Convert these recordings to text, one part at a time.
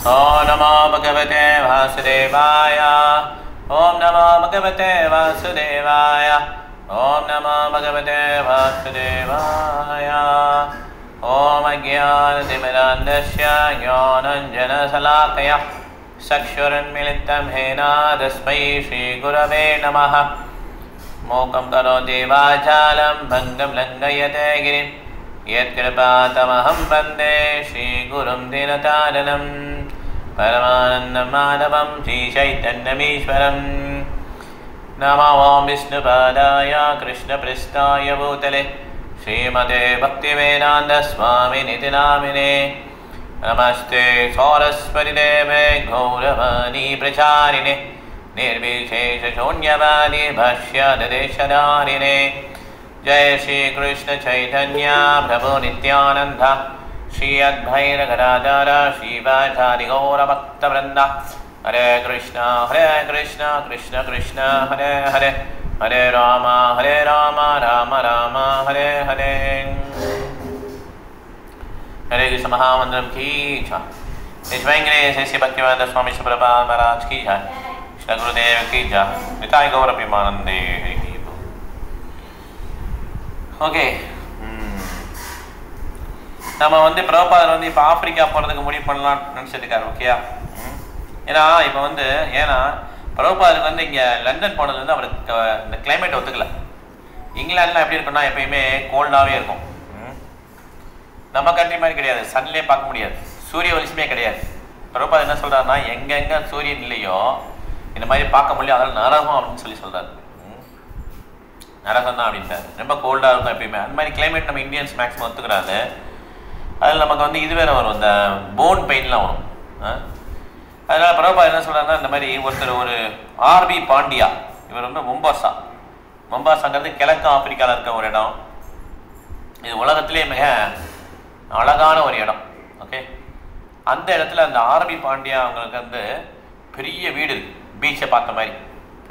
Om Namo Bhagavate Vasudevaya. Om Namo Bhagavate Vasudevaya. Om Namo Bhagavate Vasudevaya. Om Ajnana-timirandasya Jnananjana-salakaya Sakshuranmilitam Hena Tasmai Shri Gurave Namaha. Mokam karoti vachalam bhangam langayate girim Yat-kripatamaham bande Shri Gurum Dinataranam Paramanandam Madhavam Shri Chaitanyamishwaram. Namo Om Vishnupadaya Krishna Pristaya Bhutale Srimate Bhaktivedanta Swami Niti Namine. Namaste Saraswati Deve Gauravani Pracharine Nirvishesha Shunyavadi Bhashya Dadeshadarine. Jai Shri Krishna Chaitanya Prabhu Nityananda Shri Advaita Gadadhara Shri Vajari Gaura Bhakta Vrinda. Hare Krishna Krishna Krishna Hare Hare Hare Rama Rama Rama Hare Hare. Hare Krishna Mahamandram ki jai. Nishvangre Sri Bhaktivedanta Swami Prabhupada Maharaj ki jai. Shri Gurudev ki jai. Nitai Gaura Premanande. Okay, நம்ம வந்து பிரபுபாதர் வந்து இப்போ Africa போகிறதுக்கு முடிவு பண்ணலாம்னு நினச்சிருக்காரு. ஓகேயா? ஏன்னா இப்போ வந்து பிரபுபாதருக்கு வந்து இங்கே லண்டன் போனதுலேருந்து அவருக்கு இந்த கிளைமேட் ஒத்துக்கல. இங்கிலாந்துலாம் எப்படி இருக்குன்னா எப்பயுமே கோல்டாகவே இருக்கும். நம்ம கண்ட்ரி மாதிரி கிடையாது, சன்லேயே பார்க்க முடியாது, சூரிய வெளிச்சமே கிடையாது. பிரபுபாதர் என்ன சொல்கிறாருன்னா, எங்கெங்கே சூரியன் இல்லையோ இந்த மாதிரி பார்க்க முடியும், அதெல்லாம் நரகம் அப்படின்னு சொல்லி சொல்கிறாரு. நரகம் தான் அப்படின்ட்டார். ரொம்ப கோல்டாக இருக்கும் எப்பயுமே. அந்த மாதிரி கிளைமேட் நம்ம இந்தியன்ஸ் மேக்ஸிமம் ஒத்துக்கிறாரு. அதில் நமக்கு வந்து இது வேறு வரும், இந்த போன் பெயின்லாம் வரும். அதனால் பிரபுபாதர் என்ன சொல்கிறாருன்னா, இந்த மாதிரி ஒருத்தர் ஒரு ஆர்பி பாண்டியா, இவர் வந்து மொம்பாசாங்கிறது கிழக்கு ஆப்பிரிக்காவில் இருக்க ஒரு இடம். இது உலகத்திலே மிக அழகான ஒரு இடம். ஓகே, அந்த இடத்துல அந்த ஆர்பி பாண்டியா அவங்களுக்கு வந்து பெரிய வீடு இருக்குது, பீச்சை பார்த்த மாதிரி.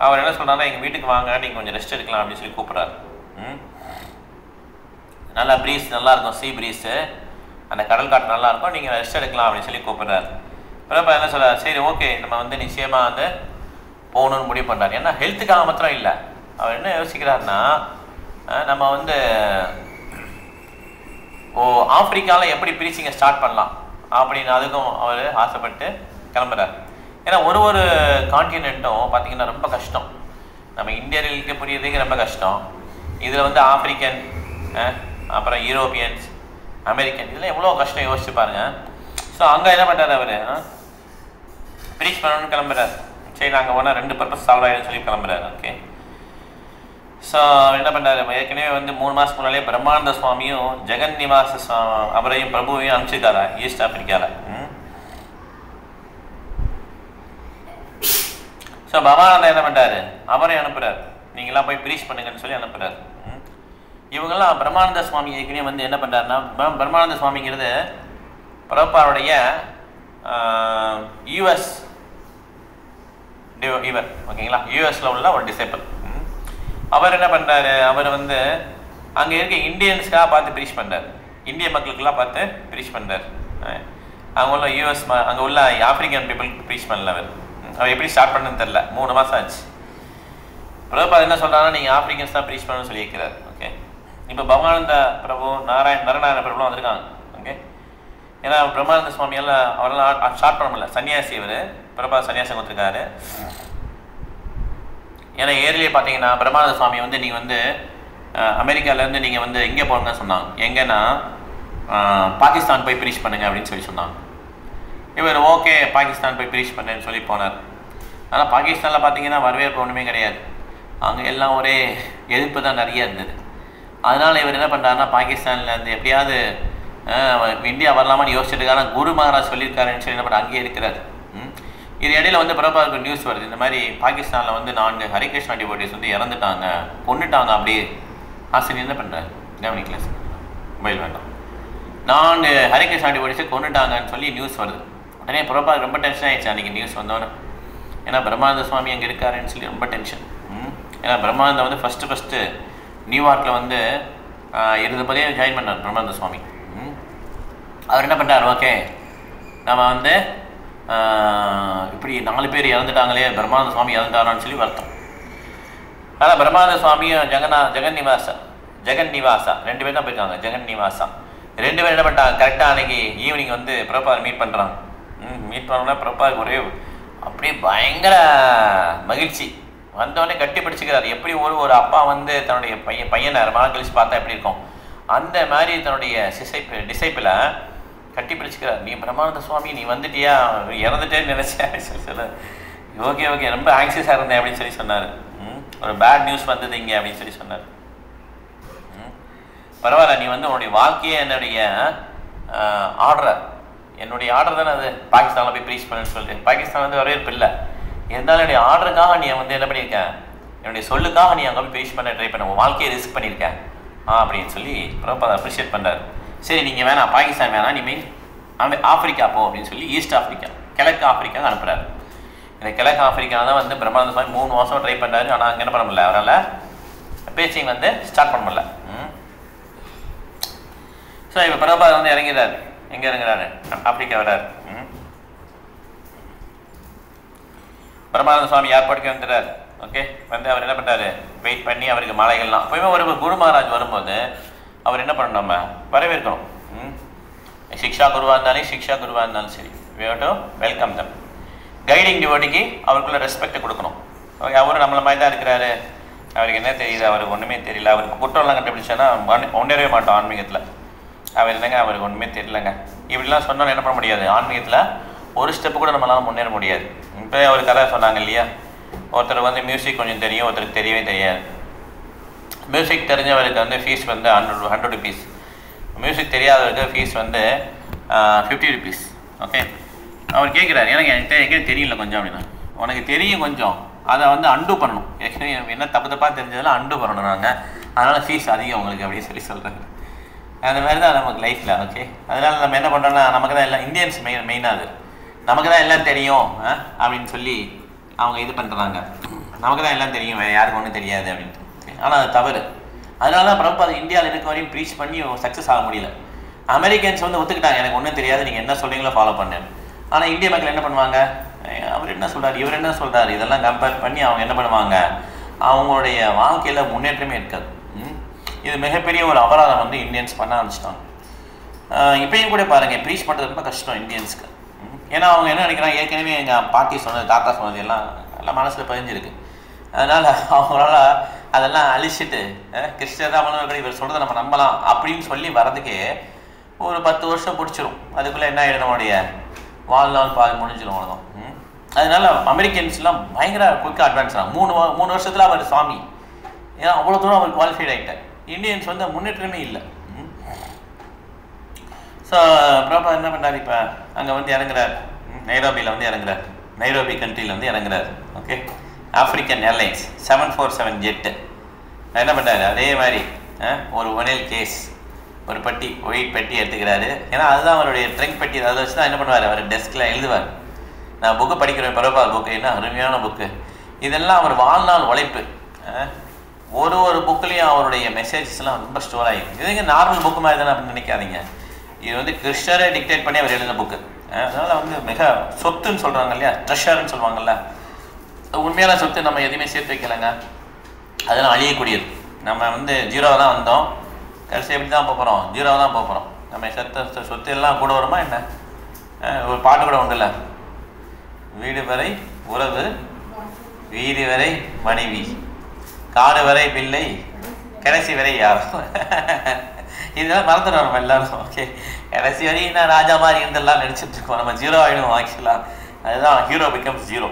அவர் என்ன சொல்கிறாருன்னா, எங்கள் வீட்டுக்கு வாங்க, நீங்கள் கொஞ்சம் ரெஸ்ட் எடுக்கலாம் அப்படின்னு சொல்லி கூப்பிட்றாரு. நல்லா ப்ரீஸ் நல்லாயிருக்கும், சீ ப்ரீஸு, அந்த கடல் காற்று நல்லாயிருக்கும், நீங்கள் ரெஸ்ட் எடுக்கலாம் அப்படின்னு சொல்லி கூப்பிட்றாரு. பிறப்பா என்ன சொல்கிறார், சரி ஓகே நம்ம வந்து நிச்சயமாக வந்து போகணுன்னு முடிவு பண்ணுறாரு. ஏன்னா ஹெல்த்துக்காக மாத்திரம் இல்லை, அவர் என்ன யோசிக்கிறாருன்னா, நம்ம வந்து ஆப்பிரிக்காவில் எப்படி ப்ரீச்சிங்கை ஸ்டார்ட் பண்ணலாம் அப்படின்னு அதுக்கும் அவர் ஆசைப்பட்டு கிளம்புறாரு. ஏன்னா ஒரு கான்டினென்ட்டும் பார்த்திங்கன்னா ரொம்ப கஷ்டம். நம்ம இந்தியர்களுக்கு புரியறதுக்கு ரொம்ப கஷ்டம். இதில் வந்து ஆப்பிரிக்கன், அப்புறம் யூரோப்பியன்ஸ், அமெரிக்கன், இதெல்லாம் எவ்வளோ கஷ்டம் யோசிச்சு பாருங்கள். ஸோ அங்கே என்ன பண்ணுறாரு, அவர் ப்ரீச் பண்ணணும்னு கிளம்புறாரு. சரி நாங்கள் ஒன்றா 2 பர்பஸ் சால்வ் ஆகிடுன்னு சொல்லி கிளம்புறாரு. ஓகே, ஸோ என்ன பண்ணுறாரு, ஏற்கனவே வந்து 3 மாதத்துக்கு முன்னாலே பிரம்மானந்த சுவாமியும் ஜெகன்னிவாச அவரையும் பிரபுவையும் அனுப்பிச்சிருக்காரா ஈஸ்ட் ஆப்பிரிக்காவில். ஸோ பகவானந்தா என்ன பண்ணுறாரு, அவரையும் அனுப்புகிறார், நீங்களாம் போய் ப்ரீச் பண்ணுங்கன்னு சொல்லி அனுப்புகிறார். இவங்கெல்லாம் பிரம்மானந்த சுவாமி ஏற்கனவே வந்து என்ன பண்ணுறாருன்னா, பிரம்மானந்த சுவாமிங்கிறது பிரபுபாருடைய யூஎஸ் இவர், ஓகேங்களா, யூஎஸில் உள்ள ஒரு டிசைபிள். அவர் என்ன பண்ணுறாரு, அவர் வந்து அங்கே இருக்க இந்தியன்ஸ்க்காக பார்த்து ப்ரீச் பண்ணுறாரு, இந்திய மக்களுக்கெல்லாம் பார்த்து ப்ரீச் பண்ணுறாரு. அங்கே உள்ள யூஎஸ் அங்கே உள்ள ஆப்பிரிக்கன் பீப்புளுக்கு ப்ரீச் பண்ணல. அவர் எப்படி ஸ்டார்ட் பண்ணுன்னு தெரில, 3 மாதம் ஆச்சு. பிரபுபாதர் என்ன சொல்கிறாங்கன்னா, நீங்கள் ஆப்பிரிக்கன்ஸ் தான் ப்ரீச் பண்ணணும்னு சொல்லி இருக்கிறார். ஓகே, இப்போ பகவானந்த பிரபு நரநாராயண பிரபுலாம் வந்திருக்காங்க. ஓகே, ஏன்னா பிரம்மானந்த சுவாமியெல்லாம் அவரெல்லாம் ஸ்டார்ட் பண்ண முடியல, சன்னியாசி இவர். பிரபுபாதர் சன்னியாசம் கொடுத்துருக்காரு. ஏன்னா ஏர்லேயே பார்த்தீங்கன்னா பிரம்மானந்த சுவாமி வந்து நீங்கள் வந்து அமெரிக்காவிலேருந்து நீங்கள் வந்து எங்கே போகணுன்னு சொன்னாங்க. எங்கன்னா பாகிஸ்தான் போய் ப்ரீச் பண்ணுங்க அப்படின்னு சொல்லி சொன்னாங்க. இவர் ஓகே பாகிஸ்தான் போய் ப்ரீச் பண்ணேன்னு சொல்லி போனார். ஆனால் பாகிஸ்தானில் பார்த்தீங்கன்னா வரவேற்பு ஒன்றுமே கிடையாது, அங்கே எல்லாம் ஒரே எதிர்ப்பு தான் நிறைய இருந்தது. அதனால் இவர் என்ன பண்ணுறாருன்னா, பாகிஸ்தானில் இருந்து எப்படியாவது இந்தியா வரலாமான்னு யோசிச்சிருக்காரு. குரு மகாராஜ் சொல்லியிருக்காருன்னு சொல்லி என்ன பண்ண அங்கேயே இருக்கிறார். இது இடையில வந்து பிரபுபாதருக்கு நியூஸ் வருது, இந்த மாதிரி பாகிஸ்தானில் வந்து 4 ஹரிகிருஷ்ணா டிவோட்டிஸ் வந்து இறந்துட்டாங்க, கொண்டுட்டாங்க. அப்படியே ஆசிரியர் என்ன பண்ணுறாரு, கவனிக்கல, மொபைல் வேண்டாம், 4 ஹரிகிருஷ்ணா டிவோட்டிஸை கொண்டுட்டாங்கன்னு சொல்லி நியூஸ் வருது. உடனே பிரபுபாதர் ரொம்ப டென்ஷன் ஆகிடுச்சு அன்றைக்கி நியூஸ் வந்தோன்னே. ஏன்னா பிரம்மானந்த சுவாமி அங்கே இருக்காருன்னு சொல்லி ரொம்ப டென்ஷன். ஏன்னா பிரம்மானந்தம் வந்து ஃபஸ்ட்டு நியூயார்க்கில் வந்து 20 பேரையும் ஜாயின் பண்ணார் பிரம்மானந்த சுவாமி. அவர் என்ன பண்ணுறார், ஓகே நம்ம வந்து இப்படி 4 பேர் இறந்துட்டாங்களே, பிரம்மானந்த சுவாமி இறந்துட்டாரான்னு சொல்லி வருத்தம். ஆனால் பிரம்மானந்த சுவாமியும் ஜெகன்னிவாசா 2 பேர் தான் போயிருக்காங்க. ஜெகன்னிவாசா 2 பேர் என்ன பண்ணிட்டாங்க, கரெக்டாக அன்றைக்கி ஈவினிங் வந்து பிரபாத் மீட் பண்ணுறாங்க. மீட் பண்ணோன்னா பிரபாத் ஒரே அப்படியே பயங்கர மகிழ்ச்சி. வந்தோடனே கட்டி பிடிச்சிக்கிறார். எப்படி ஒரு அப்பா வந்து தன்னுடைய பையனை ரொம்ப நாள் கழிச்சு பார்த்தா எப்படி இருக்கும், அந்த மாதிரி தன்னுடைய டிசைப்பில் கட்டி பிடிச்சிக்கிறார். நீ பிரம்மானந்த சுவாமி நீ வந்துட்டியா, இறந்துட்டேன்னு நினச்சேன் சொல்லி ஓகே ஓகே ரொம்ப ஆங்ஸியஸாக இருந்தேன் அப்படின்னு சொல்லி சொன்னார். ஒரு பேட் நியூஸ் வந்தது இங்கே அப்படின்னு சொல்லி சொன்னார். பரவாயில்ல, நீ வந்து உன்னுடைய வாழ்க்கையை என்னுடைய ஆர்டர் தானே அது, பாகிஸ்தானில் போய் ப்ரீச் பண்ணுன்னு சொல்லிட்டு. பாகிஸ்தான் வந்து வரவேற்பு இல்லை, இருந்தாலும் என்னுடைய ஆர்டருக்காக நீ வந்து என்ன பண்ணியிருக்கேன், என்னுடைய சொல்லுக்காக நீ அங்கே போய் ப்ரீச் பண்ண ட்ரை பண்ண, உன் வாழ்க்கையை ரிஸ்க் பண்ணியிருக்கேன் அப்படின்னு சொல்லி ரொம்ப அப்ரிஷியேட் பண்ணுறாரு. சரி நீங்கள் வேணாம், பாகிஸ்தான் வேணாம், நீ மீன் ஆப்பிரிக்கா போ அப்படின்னு சொல்லி ஈஸ்ட் ஆஃப்ரிக்கா, கிழக்கு ஆஃப்ரிக்காவுக்கு அனுப்புகிறாரு. இந்த கிழக்கு ஆஃப்ரிக்கா தான் வந்து பிரம்மானந்த சுவாமி 3 மாதம் ட்ரை பண்ணாரு. ஆனால் அங்கே என்ன பண்ண முடியல, அவரால் பேச்சிங் வந்து ஸ்டார்ட் பண்ண முடியல. ஸோ இப்போ பிரபாத் வந்து இறங்கிறார். எங்கே இறங்குறாரு, ஆப்பிரிக்கா வர்றாரு. பிரம்மானந்த சுவாமி ஏர்போர்ட்டுக்கு வந்துடுறாரு. ஓகே, வந்து அவர் என்ன பண்ணுறாரு, வெயிட் பண்ணி அவருக்கு மாலைகள்லாம் எப்போயுமே ஒரு குரு மகாராஜ் வரும்போது அவர் என்ன பண்ணணும், நம்ம வரவேற்கணும். சிக்ஷா குருவாக இருந்தாலும் சரி, we have to welcome them. Guiding டிவோட்டிக்கு அவருக்குள்ள ரெஸ்பெக்டை கொடுக்கணும். ஓகே, அவரும் நம்மளை மாதிரி தான் இருக்கிறாரு, அவருக்கு என்ன தெரியுது, அவருக்கு ஒன்றுமே தெரியல, அவருக்கு குற்றம்லாம் கண்டுபிடிச்சானா ஒன்றவே மாட்டோம் ஆன்மீகத்தில். அவர் என்னங்க, அவருக்கு ஒன்றுமே தெரியலங்க இப்படிலாம் சொன்னால் என்ன பண்ண முடியாது, ஆன்மீகத்தில் ஒரு ஸ்டெப்பு கூட நம்மளால் முன்னேற முடியாது. இப்போ அவர் கதை சொன்னாங்க இல்லையா, ஒருத்தர் வந்து மியூசிக் கொஞ்சம் தெரியும், ஒருத்தருக்கு தெரியவே தெரியாது. மியூசிக் தெரிஞ்சவருக்கு வந்து ஃபீஸ் வந்து 100 rupees, மியூசிக் தெரியாதவருக்கு ஃபீஸ் வந்து 50 rupees. ஓகே, அவர் கேட்குறாரு, எனக்கு தெரியல கொஞ்சம் அப்படின்னா. உனக்கு தெரியும் கொஞ்சம், அதை வந்து அண்டு பண்ணணும், ஏற்கனவே என்ன தப்பாக தெரிஞ்சதெல்லாம் அண்டு பண்ணணும் நாங்கள், அதனால் ஃபீஸ் அதிகம் உங்களுக்கு அப்படின்னு சொல்கிறாங்க. அந்த மாதிரி தான் நமக்கு லைஃப்பில். ஓகே, அதனால் நம்ம என்ன பண்ணுறோன்னா, நமக்கு தான் எல்லாம் இந்தியன்ஸ் மெயினாக அது நமக்கு தான் எல்லாம் தெரியும் அப்படின்னு சொல்லி அவங்க இது பண்ணுறாங்க. நமக்கு தான் எல்லாம் தெரியும், வேறு யாருக்கு ஒன்றும் தெரியாது அப்படின்ட்டு. ஆனால் அது தவறு. அதனால தான் பிரபுபாத் இந்தியாவில் இருக்க வரையும் ப்ரீச் பண்ணி சக்ஸஸ் ஆக முடியல. அமெரிக்கன்ஸ் வந்து ஒத்துக்கிட்டாங்க, எனக்கு ஒன்றும் தெரியாது, நீங்கள் என்ன சொல்கிறீங்களோ ஃபாலோ பண்ணேன். ஆனால் இந்திய மக்கள் என்ன பண்ணுவாங்க, அவர் என்ன சொல்கிறார், இவர் என்ன சொல்கிறார், இதெல்லாம் கம்பேர் பண்ணி அவங்க என்ன பண்ணுவாங்க, அவங்களுடைய வாழ்க்கையில் முன்னேற்றமே இருக்காது. இது மிகப்பெரிய ஒரு அபராதம் வந்து இந்தியன்ஸ் பண்ண ஆரம்பிச்சிட்டாங்க. இப்பயும் கூட பாருங்கள், ப்ரீச் பண்ணுறது ரொம்ப கஷ்டம் இந்தியன்ஸ்க்கு. ஏன்னா அவங்க என்ன நினைக்கிறாங்க, ஏற்கனவே எங்கள் பாட்டி சொன்னது, தாத்தா சொன்னது எல்லாம் மனசில் பதிஞ்சிருக்கு. அதனால் அவங்களால அதெல்லாம் அழிச்சிட்டு கிறிஸ்டியர் தான் பண்ண இவர் சொல்கிறத நம்ம நம்பலாம் அப்படின்னு சொல்லி வர்றதுக்கே ஒரு 10 வருஷம் பிடிச்சிரும். அதுக்குள்ளே என்ன ஆகிடும், நம்மளுடைய வாழ்நாள் பாதி முடிஞ்சிடும் அவ்வளோதான். அதனால அமெரிக்கன்ஸ்லாம் பயங்கர குயிக்காக அட்வான்ஸ் ஆகும். 3 வருஷத்தில் அவர் சாமி, ஏன்னா அவ்வளோ தூரம் அவர் குவாலிஃபைட் ஆகிட்டார். இந்தியன்ஸ் வந்து முன்னேற்றமே இல்லை. ஸோ பிரபா என்ன பண்ணார், இப்போ அங்கே வந்து இறங்குறார், நைரோபியில் வந்து இறங்குறார், நைரோபி கண்ட்ரியில் வந்து இறங்குறார். ஓகே, ஆஃப்ரிக்கன் ஏர்லைன்ஸ் 747 ஜெட்டு என்ன பண்ணுறாரு, அதே மாதிரி ஒரு ஒனில் கேஸ், ஒரு பெட்டி, ஒயிட் பெட்டி எடுத்துக்கிறாரு. ஏன்னா அதுதான் அவருடைய ட்ரிங்க் பெட்டி. அதை வச்சு தான் என்ன பண்ணுவார், அவர் டெஸ்கில் எழுதுவார். நான் புக்கு படிக்கிறேன், பிரபாத் புக்கு, என்ன அருமையான புக்கு. இதெல்லாம் அவர் வாழ்நாள் உழைப்பு. ஒரு புக்குலேயும் அவருடைய மெசேஜஸ்லாம் ரொம்ப ஸ்டோர் ஆகிருக்கு. இதுங்க நார்மல் புக்கு மாதிரி தானே அப்படின்னு நினைக்காதீங்க. இது வந்து கிறிஸ்டரை டிக்டேட் பண்ணி அவர் எழுதின புக்கு. அதனால் வந்து மிக சொத்துன்னு சொல்கிறாங்க இல்லையா, ட்ரெஷர்ன்னு சொல்லுவாங்கள்ல, உண்மையான சொத்து நம்ம எதுவுமே சேர்த்து வைக்கலைங்க, அதெல்லாம் அழியக்கூடியது. நம்ம வந்து 0 தான் வந்தோம், கடைசி எப்படி தான் போகிறோம், 0 தான் போகிறோம். நம்ம சொத்து எல்லாம் கூட வருமா என்ன? ஒரு பாட்டு கூட உண்டுல்ல, வீடு வரை உறவு, வீடு வரை மனைவி, காடு வரை பிள்ளை, கடைசி வரை யாரும். இதெல்லாம் மறந்துடும் நம்ம எல்லாரும். ஓகே, கடைசி வரையும் நான் ராஜா மாதிரி இருந்தெல்லாம் நினச்சிட்டு இருக்கோம், நம்ம 0 ஆகிடும் ஆக்சுவலாக. அதுதான் ஹீரோ பிகம்ஸ் 0.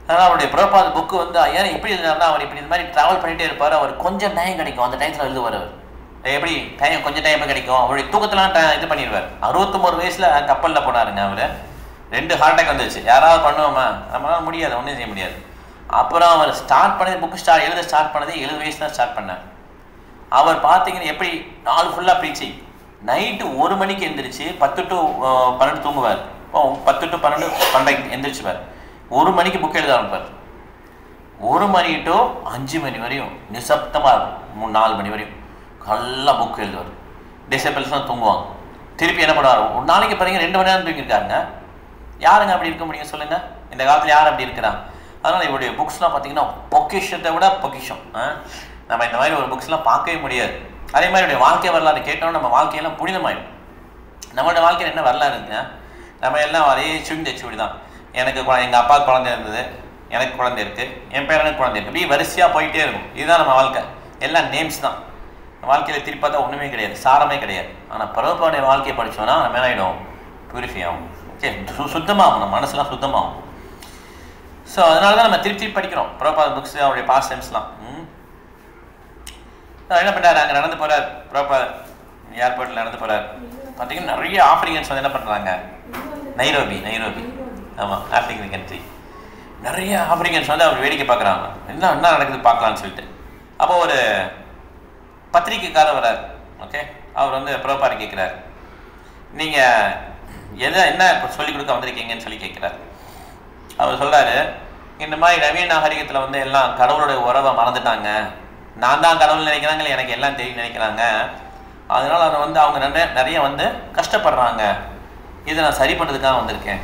அதனால் அவருடைய பிரபாத் புக்கு வந்து ஏன்னா எப்படி இருந்தாருன்னா, அவர் இப்படி இந்த மாதிரி ட்ராவல் பண்ணிகிட்டே இருப்பார். அவர் கொஞ்சம் டைம் கிடைக்கும், அந்த டைத்தில் எழுதுவார். அவர் எப்படி டைம் கொஞ்சம் டைம் கிடைக்கும், அவருடைய தூக்கத்தெலாம் இது பண்ணிடுவார். 61 வயசில் கப்பலில் போனாருங்க அவர். 2 ஹார்ட் அட்டாக் வந்துச்சு. யாராவது பண்ணுவோமா, நம்மளால முடியாது, ஒன்றும் செய்ய முடியாது. அப்புறம் அவர் ஸ்டார்ட் பண்ணது, புக்கு எழுத ஸ்டார்ட் பண்ணதே 70 வயசு தான் ஸ்டார்ட் பண்ணார். அவர் பார்த்தீங்கன்னா எப்படி நாள் ஃபுல்லாக ப்ரீச்சிங். நைட்டு 1 மணிக்கு எந்திரிச்சு 10 to 12 தூங்குவார். 10 to 12 12 எந்திரிச்சுவார். 1 மணிக்கு புக் எழுத ஆரம்பிப்பார். 1 மணி to 5 மணி வரையும் நிசப்தமாக இருக்கும். 4 மணி வரையும் நல்லா புக் எழுதுவார். டிசபிள்ஸ்லாம் தூங்குவாங்க. திருப்பி என்ன பண்ணுவார், ஒரு நாளைக்கு பாருங்க 2 மணி நேரம் தூங்கியிருக்காருங்க. யாருங்க அப்படி இருக்க முடியும் சொல்லுங்கள்? இந்த காலத்தில் யார் அப்படி இருக்கிறா? அதனால் இவருடைய புக்ஸ்லாம் பார்த்தீங்கன்னா பொக்கிஷத்தை விட பொக்கிஷம். நம்ம இந்த மாதிரி ஒரு புக்ஸ்லாம் பார்க்கவே முடியாது. அதே மாதிரி இவருடைய வாழ்க்கை வரலாறு கேட்டோம்னா நம்ம வாழ்க்கையெல்லாம் புனிதமாயிடும். நம்மளோட வாழ்க்கையில் என்ன வரலாறுங்க? நம்ம எல்லாம் அதே சுடி தான். எனக்கு எங்கள் அப்பா குழந்தை இருந்தது, எனக்கு குழந்தை இருக்குது, என் பேரனுக்கு குழந்தை இருக்குது, இப்படி வரிசையாக போயிட்டே இருக்கும். இதுதான் நம்ம வாழ்க்கை. எல்லாம் நேம்ஸ் தான். வாழ்க்கையில் திருப்பி பார்த்தா ஒன்றுமே கிடையாது, சாரமே கிடையாது. ஆனால் பிரபுபாவுடைய வாழ்க்கையை படித்தோன்னா நம்ம என்ன ஆகிடும்? பியூரிஃபை ஆகும். ஓகே, சுத்தமாகும், நம்ம மனசுலாம் சுத்தமாகும். ஸோ அதனால தான் நம்ம திருப்பி படிக்கிறோம் பிரபுபாத் புக்ஸ், அவருடைய பாஸ்ட் டைம்ஸ்லாம். என்ன பண்ணுறாரு? அங்கே நடந்து போகிறார் பிரபுபாத், ஏர்போர்ட்டில் நடந்து போகிறார். பார்த்தீங்கன்னா நிறைய ஆப்பிரிக்கன்ஸ் வந்து என்ன பண்ணுறாங்க? நைரோபி, ஆமாம், ஆப்பிரிக்கன் கண்ட்ரி. நிறைய ஆப்பிரிக்கன்ஸ் வந்து அவர் வேடிக்கை பார்க்குறாங்க, என்ன நடக்குது பார்க்கலான்னு சொல்லிட்டு. அப்போ ஒரு பத்திரிக்கைக்காரர் வர்றார். ஓகே, அவர் வந்து பிரபுபாத் கேட்குறார், நீங்கள் என்ன சொல்லிக் கொடுக்க வந்திருக்கீங்கன்னு சொல்லி கேட்குறாரு. அவர் சொல்கிறாரு, இந்த மாதிரி நவீன நாகரிகத்தில் வந்து எல்லாம் கடவுளுடைய உறவை மறந்துட்டாங்க, நான் தான் கடவுள் நினைக்கிறாங்க, இல்லை எனக்கு எல்லாம் தெரியும் நினைக்கிறாங்க. அதனால் அதை வந்து அவங்க நிறைய வந்து கஷ்டப்படுறாங்க. இதை நான் சரி பண்ணுறதுக்காக வந்திருக்கேன்,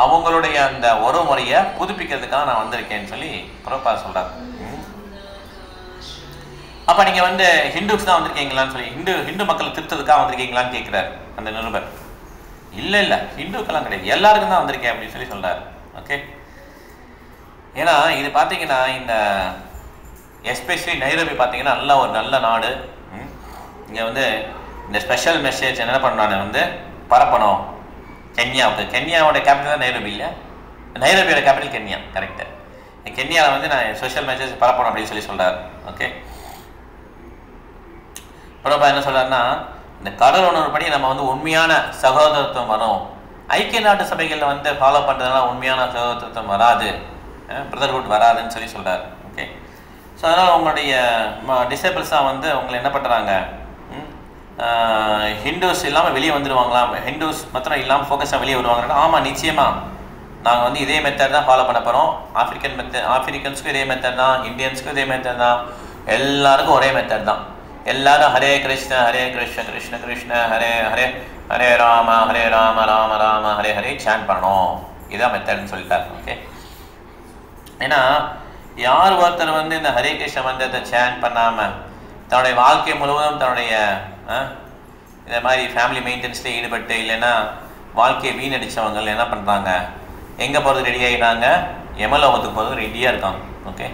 அவங்களுடைய அந்த உறவு முறையை புதுப்பிக்கிறதுக்காக நான் வந்திருக்கேன்னு சொல்லி பிரபுபாத் சொல்கிறார். அப்போ நீங்கள் வந்து ஹிந்துஸ் தான் வந்திருக்கீங்களான்னு சொல்லி, ஹிந்து மக்களை திருத்ததுக்காக வந்திருக்கீங்களான்னு கேட்குறாரு அந்த நிருபர். இல்லை ஹிந்துக்கெல்லாம் கிடையாது, எல்லாருக்கும் தான் வந்திருக்கேன் அப்படின்னு சொல்லி சொல்கிறார். ஓகே, ஏன்னா இது பார்த்தீங்கன்னா இந்த எஸ்பெஷலி நைரோபி பார்த்தீங்கன்னா நல்ல நாடு. இங்கே வந்து இந்த ஸ்பெஷல் மெசேஜ் என்ன பண்ணானு வந்து பரப்பணும் கென்யாவுக்கு. கென்யாவோட கேபிட்டல் தான் நைரோபி, இல்லை? நைரோபியோட கேபிட்டல் கென்யா, கரெக்டு. கென்யாவில் வந்து நான் ஸ்பெஷல் மெசேஜ் பரப்பணும் அப்படின்னு சொல்லி சொல்கிறார். ஓகே, பிரபுபாத் என்ன சொல்கிறாருன்னா, இந்த கடல் உணர்வுப்படி நம்ம வந்து உண்மையான சகோதரத்துவம் வரும். ஐக்கிய நாட்டு சபைகளில் வந்து ஃபாலோ பண்ணுறதுனால உண்மையான சகோதரத்துவம் வராது, பிரதர்ஹுட் வராதுன்னு சொல்லி சொல்கிறார். ஓகே, ஸோ அதனால் உங்களுடைய டிசேபிள்ஸாக வந்து உங்களை என்ன பண்ணுறாங்க, ஹிந்துஸ் இல்லாமல் வெளியே வந்துடுவாங்களாம், ஹிந்துஸ் மாத்திரம் இல்லாமல் ஃபோக்கஸாக வெளியே வருவாங்கன்னா, ஆமாம் நிச்சயமாக நாங்கள் வந்து இதே மெத்தட் தான் ஃபாலோ பண்ண போகிறோம். ஆஃப்ரிக்கன்ஸுக்கும் இதே மெத்தட் தான், இந்தியன்ஸுக்கும் இதே மெத்தட் தான், எல்லாருக்கும் ஒரே மெத்தட் தான். எல்லாரும் ஹரே கிருஷ்ண கிருஷ்ண கிருஷ்ண ஹரே ஹரே, ஹரே ராம ராம ராம ஹரே ஹரே சாண்ட் பண்ணணும். இதான் மெத்தட்னு சொல்லிட்டார். ஓகே, ஏன்னா யார் ஒருத்தர் வந்து இந்த ஹரே கிருஷ்ண மந்திரத்தை சாண்ட் பண்ணாமல் தன்னுடைய வாழ்க்கை முழுவதும் தன்னுடைய இந்த மாதிரி ஃபேமிலி மெயின்டெனன்ஸில் ஈடுபட்டு, இல்லைன்னா வாழ்க்கையை வீணடித்தவங்க என்ன பண்ணுறாங்க, எங்கே போகிறது ரெடி ஆகிட்டாங்க? யமலோகத்துக்கு போகிறது ரெடியாக இருக்காங்க. ஓகே,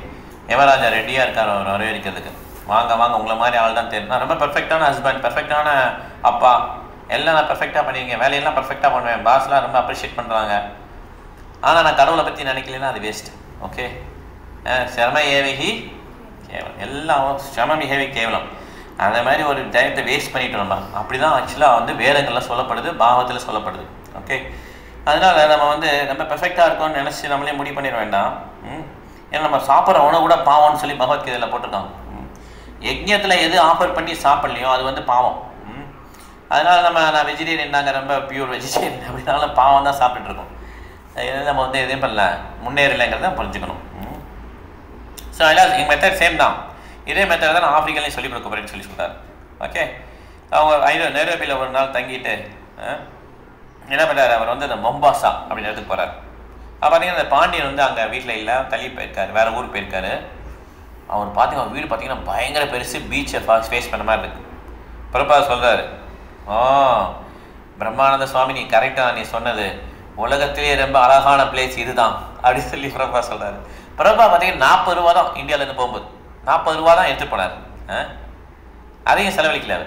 யமராஜா ரெடியாக இருக்கார் அவர் வரவேற்கிறதுக்கு. வாங்க உங்களை மாதிரி ஆள் தான் தெரியும், நான் ரொம்ப பெர்ஃபெக்டான ஹஸ்பண்ட், பெர்ஃபெக்டான அப்பா, எல்லாம் நான் பெர்ஃபெக்டாக பண்ணியிருக்கேன், வேலையெல்லாம் பெர்ஃபெக்டாக பண்ணுவேன், பாஸ்லாம் ரொம்ப அப்ரிஷியேட் பண்ணுறாங்க. ஆனால் நான் கடவுளை பற்றி நினைக்கலன்னா அது வேஸ்ட். ஓகே, சிரம ஏவகி கேவலம், எல்லாம் சிரம மிகவே கேவலம். அந்த மாதிரி ஒரு டயத்தை வேஸ்ட் பண்ணிட்டு நம்ம அப்படி தான் ஆக்சுவலாக வந்து வேதங்களில் சொல்லப்படுது, பாவத்தில் சொல்லப்படுது. ஓகே, அதனால் நம்ம வந்து நம்ம பெர்ஃபெக்டாக இருக்கோம்னு நினச்சி நம்மளே முடிவு பண்ணிட வேண்டாம். ஏன்னா நம்ம சாப்பிட்ற உணவு கூட பாவம்னு சொல்லி பகவத்கீதையில் போட்டிருக்காங்க. யஜ்ஞத்தில் எது ஆஃபர் பண்ணி சாப்பிட்லையோ அது வந்து பாவம். அதனால் நான் வெஜிடேரியன் தாங்க, ரொம்ப பியூர் வெஜிடேரியன் அப்படின்னாலும் பாவம் தான் சாப்பிட்டுருக்கோம். நம்ம வந்து எதையும் பண்ணல, முன்னேறலைங்கிறத புரிஞ்சுக்கணும். ஸோ எல்லாம் எங்கள் மெத்தட் சேம் தான், இதே மெத்தட் தான் நான் ஆஃப்ரிக்காலையும் சொல்லிக் கொடுக்க போகிறேன்னு சொல்லி சொல்கிறார். ஓகே, அவங்க நைரோபியில் ஒரு நாள் தங்கிட்டு என்ன பண்ணுறாரு, அவர் வந்து இந்த மொம்பாசா அப்படின்னு இடத்துக்கு போகிறார். பார்த்தீங்கன்னா இந்த பாண்டியன் வந்து அங்கே வீட்டில் இல்லை, தள்ளி போயிருக்காரு, வேறு ஊர் போயிருக்காரு. அவர் பார்த்தீங்கன்னா வீடு பார்த்தீங்கன்னா பயங்கர பெருசு, பீச்சை ஃபேஸ் பண்ண மாதிரி இருக்குது. பிரபுபாத் சொல்கிறாரு, பிரம்மானந்த சுவாமி நீ கரெக்டாக நீ சொன்னது, உலகத்திலேயே ரொம்ப அழகான பிளேஸ் இதுதான் அப்படின்னு சொல்லி பிரபுபாத் சொல்கிறாரு. பிரபுபாத் பார்த்தீங்கன்னா 40 ரூபா தான் இந்தியாவிலேருந்து போகும்போது 40 ரூபா தான் எடுத்துகிட்டு போனார். அதையும் செலவழிக்கல,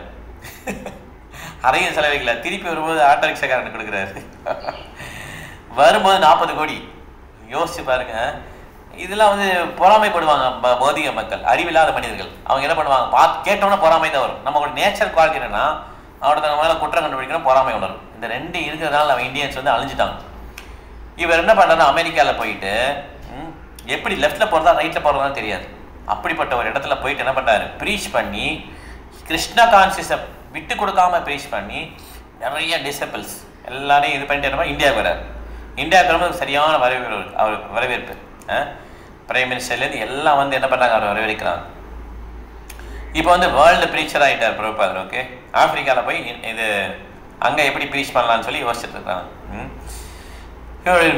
அதையும் செலவழிக்கல. திருப்பி வரும்போது ஆட்டோ ரிக்ஷாக்காரனுக்கு கொடுக்குறாரு. வரும்போது 40 கோடி. யோசிச்சு பாருங்க. இதெல்லாம் வந்து பொறாமைப்படுவாங்க பௌதிக மக்கள், அறிவில்லாத மனிதர்கள். அவங்க என்ன பண்ணுவாங்க, கேட்டோன்னா பொறாமை தான் வரும். நம்மளோட நேச்சர் குவாலிட்டி என்னன்னா, அவர்கிட்ட மேலே குற்றம் கண்டுபிடிக்கணும், பொறாமை உணரும். இந்த ரெண்டு இருக்கிறதுனால நம்ம இந்தியன்ஸ் வந்து அழிஞ்சிட்டாங்க. இவர் என்ன பண்ணுறாருன்னா, அமெரிக்காவில் போயிட்டு எப்படி லெஃப்ட்டில் போகிறதா ரைட்டில் போகிறதா தெரியாது, அப்படிப்பட்ட ஒரு இடத்துல போயிட்டு என்ன பண்ணுறாரு, ப்ரீச் பண்ணி கிருஷ்ண கான்சியஸை விட்டு கொடுக்காம ப்ரீச் பண்ணி நிறைய டிசபிள்ஸ் எல்லாரையும் இது பண்ணிட்டு என்ன இந்தியாவுக்கு வர்றாரு. இந்தியாவுக்கு வரும்போது சரியான வரவேற்பு. பிரைம் மினிஸ்டர்லேருந்து எல்லாம் வந்து என்ன பண்ணுறாங்க, அவர் வரவேற்கிறாங்க. இப்போ வந்து வேர்ல்டு ப்ரீச்சர் ஆகிட்டார் பிரபுபாத். ஓகே, ஆஃப்ரிக்காவில் போய் இது அங்கே எப்படி ப்ரீச் பண்ணலான்னு சொல்லி யோசிச்சுட்டு இருக்காங்க.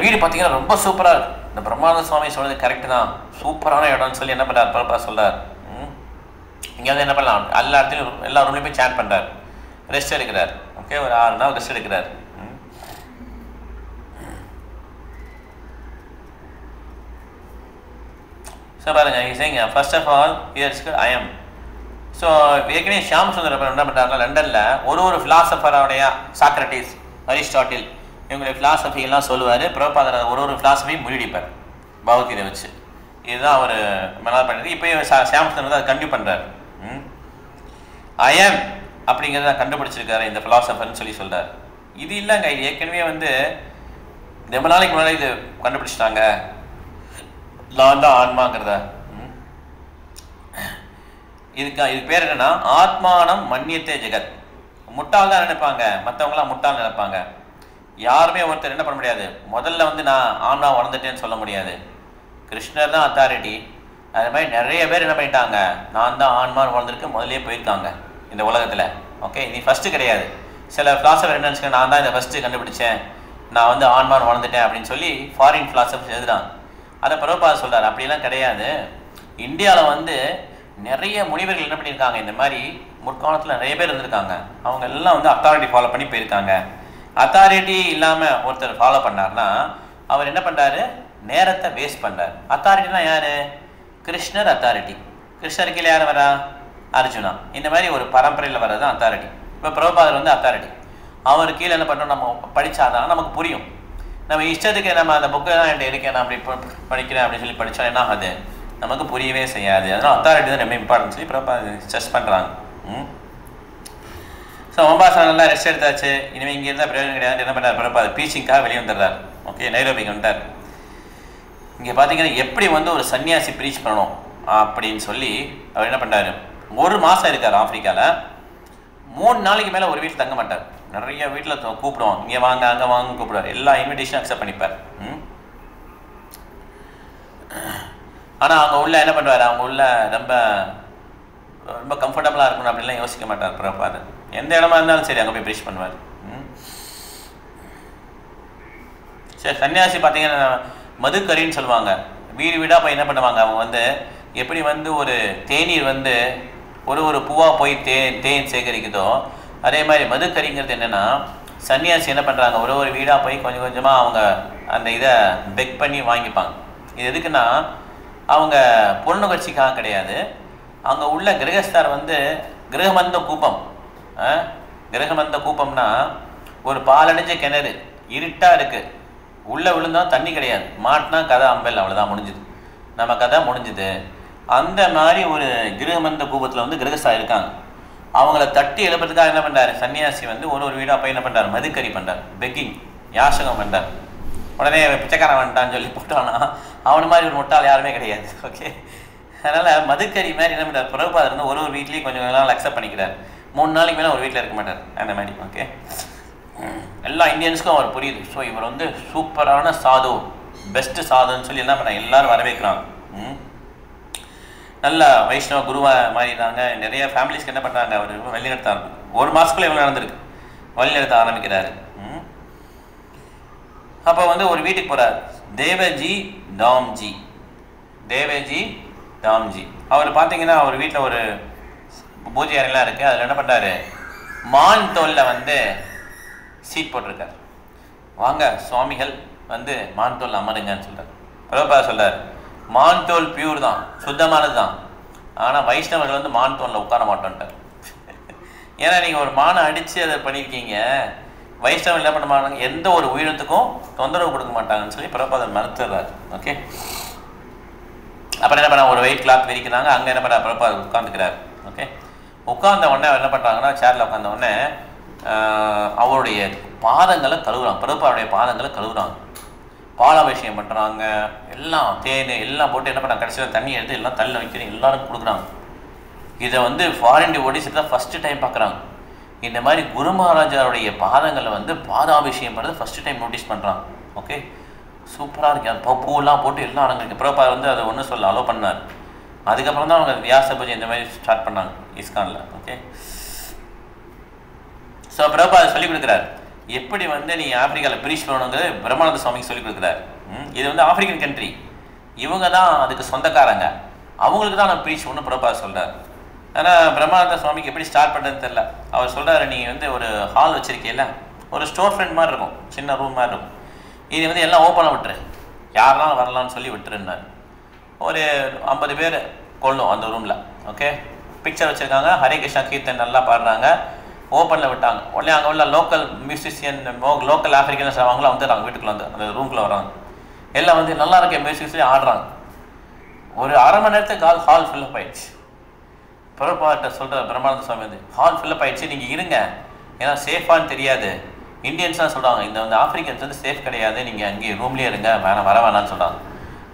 வீடு பார்த்தீங்கன்னா ரொம்ப சூப்பராக இருக்கு. இந்த பிரம்மானந்த சுவாமி சொல்றது கரெக்டு தான், சூப்பரான இடம்னு சொல்லி என்ன பண்ணுறார் பிரபா சொல்கிறார். இங்கே வந்து என்ன பண்ணலாம், எல்லா இடத்துலையும் எல்லா ரூம்லையும் போய் சேட் பண்ணுறார், ரெஸ்ட் எடுக்கிறார். ஓகே, ஒரு 6 நாள் ரெஸ்ட் எடுக்கிறார். ஸோ பாருங்க, சரிங்க, first of all years I am. So ஏற்கனவே ஷியாம் சுந்தர் என்ன பண்ணுறாருன்னா லண்டனில் ஒரு ஃபிலாசபரோடைய சாக்ரட்டிஸ், அரிஸ்டாட்டில் இவங்களுடைய ஃபிலாசபிலாம் சொல்லுவார். பிரபாதர் ஒரு ஃபிலாசபியும் முறியடிப்பார் பகவத்கீதை வச்சு. இதுதான் அவர் மேலே பண்ணுறது. இப்போ ஷியாம் சுந்தர் அதை கண்டினியூ பண்ணுறாரு. ஐஎம் அப்படிங்கிறத கண்டுபிடிச்சிருக்காரு இந்த ஃபிலாசபர்னு சொல்லி சொல்கிறார். இது இல்லைங்க, இது ஏற்கனவே வந்து ரொம்ப நாளைக்கு முன்னாடி இது கண்டுபிடிச்சிட்டாங்க, நான் தான் ஆன்மாங்கிறத. இதுக்கு பேர் என்னன்னா ஆத்மானம் மன்னியத்தே ஜெகத். முட்டாள் தான் நினைப்பாங்க, மற்றவங்களாம் முட்டாள் நினைப்பாங்க. யாருமே ஒருத்தர் என்ன பண்ண முடியாது, முதல்ல வந்து நான் ஆன்மா வளர்ந்துட்டேன்னு சொல்ல முடியாது. கிருஷ்ணர் தான் அத்தாரிட்டி. அது மாதிரி நிறைய பேர் என்ன பண்ணிட்டாங்க, நான் தான் ஆன்மான்னு வளர்ந்துருக்கு முதலே போயிருக்காங்க இந்த உலகத்தில். ஓகே, நீ ஃபஸ்ட்டு கிடையாது. சில ஃபிலாசபர் என்ன நினச்சிக்க, நான் தான் இதை ஃபஸ்ட்டு கண்டுபிடிச்சேன், நான் வந்து ஆன்மான்னு வளர்ந்துட்டேன் அப்படின்னு சொல்லி ஃபாரின் ஃபிலாசபர்ஸ் எழுதுறாங்க. அதை பிரபுபாதா சொல்கிறார், அப்படிலாம் கிடையாது. இந்தியாவில் வந்து நிறைய முனிவர்கள் என்ன பண்ணியிருக்காங்க, இந்த மாதிரி முற்காலத்தில் நிறைய பேர் இருந்திருக்காங்க. அவங்க எல்லாம் வந்து அத்தாரிட்டி ஃபாலோ பண்ணி போயிருக்காங்க. அத்தாரிட்டி இல்லாமல் ஒருத்தர் ஃபாலோ பண்ணார்னா அவர் என்ன பண்ணுறாரு, நேரத்தை வேஸ்ட் பண்ணுறாரு. அத்தாரிட்டினா யார், கிருஷ்ணர் அத்தாரிட்டி. கிருஷ்ணர் கீழே யார் வரா, அர்ஜுனா. இந்த மாதிரி ஒரு பரம்பரையில் வர்றது தான் அத்தாரிட்டி. இப்போ பிரபுபாதர் வந்து அத்தாரிட்டி. அவர் கீழே என்ன பண்ணுறோம், நம்ம படித்தாதான் நமக்கு புரியும். நம்ம இஷ்டத்துக்கு நம்ம அந்த புக்கை தான் என்கிட்ட இருக்கேன், நான் அப்படி படிக்கிறேன் அப்படின்னு சொல்லி படித்தா என்ன ஆகுது, நமக்கு புரியவே செய்யாது. அதனால் அத்தாரிட்டி தான் ரொம்ப இம்பார்ட்டன்ட் சொல்லி பிரபுபாதர் ஸ்ட்ரெஸ் பண்ணுறாங்க. ஸோ மம்பாசானெல்லாம் ரெஸ்ட் எடுத்தாச்சு, இனிமேல் இங்கே இருந்தால் பிரயோஜனம் கிடையாது. என்ன பண்ணுறாரு பிரபுபாதர், பீச்சிங்காக வெளியே வந்துடுறாரு. ஓகே, நைரோபிக்கு வந்துட்டார். இங்கே பார்த்தீங்கன்னா எப்படி வந்து ஒரு சன்னியாசி ப்ரீச் பண்ணணும் அப்படின்னு சொல்லி அவர் என்ன பண்ணுறாரு, 1 மாதம் இருக்கார் ஆஃப்ரிக்காவில். 3 நாளைக்கு மேலே ஒரு வீட்டில் தங்க மாட்டார். நிறைய வீட்டில் கூப்பிடுவோம், இங்கே வாங்க அங்கே வாங்க கூப்பிடுவார். எல்லா இன்விடேஷனும் அக்செப்ட் பண்ணிப்பார். ஆனால் அவங்க உள்ள என்ன பண்ணுவார், அவங்க உள்ள ரொம்ப ரொம்ப கம்ஃபர்டபுளாக இருக்கணும் அப்படின்லாம் யோசிக்க மாட்டார் பிரபுபாதர். எந்த இடமா இருந்தாலும் சரி அங்கே போய் ப்ரீச் பண்ணுவார். சரி, சன்னியாசி பார்த்தீங்கன்னா மதுக்கரின்னு சொல்லுவாங்க. வீடு வீடாக போய் என்ன பண்ணுவாங்க, அவங்க வந்து எப்படி வந்து ஒரு தேநீர் வந்து ஒரு பூவாக போய் தேன் சேகரிக்குதோ அதே மாதிரி மதுக்கரிங்கிறது என்னென்னா, சன்னியாசி என்ன பண்ணுறாங்க, ஒரு வீடாக போய் கொஞ்சம் கொஞ்சமாக அவங்க அந்த இதை பெக் பண்ணி வாங்கிப்பாங்க. இது எதுக்குன்னா அவங்க பொருளுணர்ச்சிக்காக கிடையாது. அங்கே உள்ள கிரகஸ்தார் வந்து கிரகமந்த கூப்பம். கிரகமந்த கூப்பம்னா ஒரு பாலடைஞ்ச கிணறு, இருட்டாக இருக்குது, உள்ளே விழுந்தால் தண்ணி கிடையாது, மாட்டினா கதை அம்பல், அவ்வளோதான், முடிஞ்சுது, நம்ம கதை முடிஞ்சுது. அந்த மாதிரி ஒரு கிரகமந்த கூபத்தில் வந்து கிரகஸ்தார் இருக்காங்க. அவங்கள தட்டி எழுப்புறதுக்காக என்ன பண்ணுறாரு, சன்னியாசி வந்து ஒரு வீடாக போய் என்ன பண்ணுறாரு, மதுக்கறி பண்ணுறார், பெக்கிங், யாசகம் பண்ணுறார். உடனே பிச்சைக்காரன் வந்துட்டான்னு சொல்லி போட்டானா அவனை மாதிரி ஒரு முட்டாள் யாருமே கிடையாது. ஓகே, அதனால் மதுக்கறி மாதிரி என்ன பண்ணுறார் பிரபுபாதர் வந்து ஒரு வீட்லேயும் கொஞ்சம் நாள் அக்செப்ட் பண்ணிக்கிறார். 3 நாளைக்கு மேலே ஒரு வீட்டில் இருக்க மாட்டார் அந்த மாதிரி. ஓகே, எல்லா இந்தியன்ஸுக்கும் அவர் புரியுது. ஸோ இவர் வந்து சூப்பரான சாது, பெஸ்ட்டு சாதுன்னு சொல்லி என்ன பண்ண எல்லாரும் வரவேற்கிறாங்க. நல்ல வைஷ்ணவ குருவாக மாறிடுறாங்க. நிறைய ஃபேமிலிஸ்க்கு என்ன பண்ணுறாங்க, அவர் வழிநடத்த ஆரம்பிச்சு 1 மாதத்துக்குள்ளே இவ்வளோ நடந்திருக்கு, வழிநடத்த ஆரம்பிக்கிறாரு. அப்போ வந்து ஒரு வீட்டுக்கு போகிறார், தேவஜி தாம்ஜி. அவர் பார்த்தீங்கன்னா அவர் வீட்டில் ஒரு பூஜை அறையெல்லாம் இருக்குது. அதில் என்ன பண்ணுறாரு, மான் தோலில் வந்து சீட் போட்டிருக்கார். வாங்க சுவாமிகள் வந்து மான் தோல் அமருங்கன்னு சொல்கிறார். பிரபுபாதர் சொல்கிறார், மான் தோல் பியூர் தான், சுத்தமானது தான், ஆனால் வைஷ்ணவர்கள் வந்து மான் தோலில் உட்கார மாட்டோன்ட்டார். ஏன்னா நீங்கள் ஒரு மானை அடித்து அதை பண்ணியிருக்கீங்க, வைஷ்ணவர்கள் என்ன பண்ண மாட்டாங்க, எந்த ஒரு உயிரினத்துக்கும் தொந்தரவு கொடுக்க மாட்டாங்கன்னு சொல்லி பிரபுபாதர் மறுத்துறாரு. ஓகே, அப்புறம் என்ன பண்ண, ஒரு வெயிட் கிளாத் விரிக்கிறாங்க. அங்கே என்ன பண்ண, பிரபுபாதர் உட்காந்துக்கிறார். ஓகே, உட்கார்ந்த உடனே அவர் என்ன பண்ணுறாங்கன்னா, சேரில் உட்காந்த உடனே அவருடைய பாதங்களை கழுவுறாங்க, பிரபுபாதருடைய பாதங்களை கழுவுறாங்க, பாலாபிஷேகம் பண்ணுறாங்க, எல்லாம் தேன் எல்லாம் போட்டு என்ன பண்ணுறாங்க, கடைசியில் தண்ணி எடுத்து எல்லாம் தள்ள வைக்கிறேன் எல்லாருக்கும் கொடுக்குறாங்க. இதை வந்து ஃபாரின் டிவோட்டிஸ் தான் ஃபஸ்ட்டு டைம் பார்க்குறாங்க. இந்த மாதிரி குரு மகாராஜாவுடைய பாதங்களை வந்து பாதாபிஷேகம் பண்ணுறது ஃபஸ்ட்டு டைம் நோட்டீஸ் பண்ணுறாங்க. ஓகே, சூப்பராக இருக்கு. அந்த பூவெல்லாம் போட்டு எல்லாம் அடங்குங்க. பிரபுபாதர் வந்து அதை ஒன்றும் சொல்ல அலோவ் பண்ணார். அதுக்கப்புறம் தான் அவங்க வியாச பூஜை இந்த மாதிரி ஸ்டார்ட் பண்ணாங்க இஸ்கானில். ஓகே, ஸோ பிரபுபாதர் சொல்லிக் கொடுக்குறாரு, எப்படி வந்து நீ ஆப்பிரிக்காவில் பிரீச் பண்ணணுங்கிறது பிரம்மானந்த சுவாமிக்கு சொல்லிக் கொடுக்குறாரு. இது வந்து ஆப்பிரிக்கன் கண்ட்ரி, இவங்க தான் அதுக்கு சொந்தக்காரங்க, அவங்களுக்கு தான் நான் பிரீச் பண்ணணும் பிரபா சொல்கிறார். ஆனால் பிரம்மானந்த சுவாமிக்கு எப்படி ஸ்டார்ட் பண்ணுறதுன்னு தெரில. அவர் சொல்கிறாரு, நீ வந்து ஒரு ஹால் வச்சுருக்கீல்ல, ஒரு ஸ்டோர் ஃப்ரண்ட் மாதிரி இருக்கும், சின்ன ரூம் மாதிரி இருக்கும், இது வந்து எல்லாம் ஓப்பனாக விட்டுரு, யாரெல்லாம் வரலான்னு சொல்லி விட்டுருந்தார். ஒரு 50 பேர் கொள்ளும் அந்த ரூமில். ஓகே, பிக்சர் வச்சுருக்காங்க, ஹரே கிருஷ்ணா கீர்த்தன் நல்லா பாடுறாங்க, ஓப்பனில் விட்டாங்க. உடனே அங்கே உள்ள லோக்கல் மியூசிஷியன், லோக்கல் ஆஃப்ரிக்கன்ஸ் அவங்களாம் வந்துடுறாங்க, வீட்டுக்குள்ளே வந்து அந்த ரூம்குள்ளே வராங்க. எல்லாம் வந்து நல்லா இருக்க மியூசிக்ஸ்லேயே ஆடுறாங்க. ஒரு அரை மணி நேரத்துக்கு ஹால் ஃபில்லப் ஆயிடுச்சு. பிரபாட்ட சொல்கிற பிரம்மானந்த சுவாமி வந்து, ஹால் ஃபில்லப் ஆயிடுச்சு, நீங்கள் இருங்க, ஏன்னா சேஃபான்னு தெரியாது. இந்தியன்ஸ்லாம் சொல்கிறாங்க, இந்த வந்து ஆஃப்ரிக்கன்ஸ் வந்து சேஃப் கிடையாது, நீங்கள் அங்கேயே ரூம்லேயே இருங்க, வேணாம் வர வேணான்னு சொல்கிறாங்க.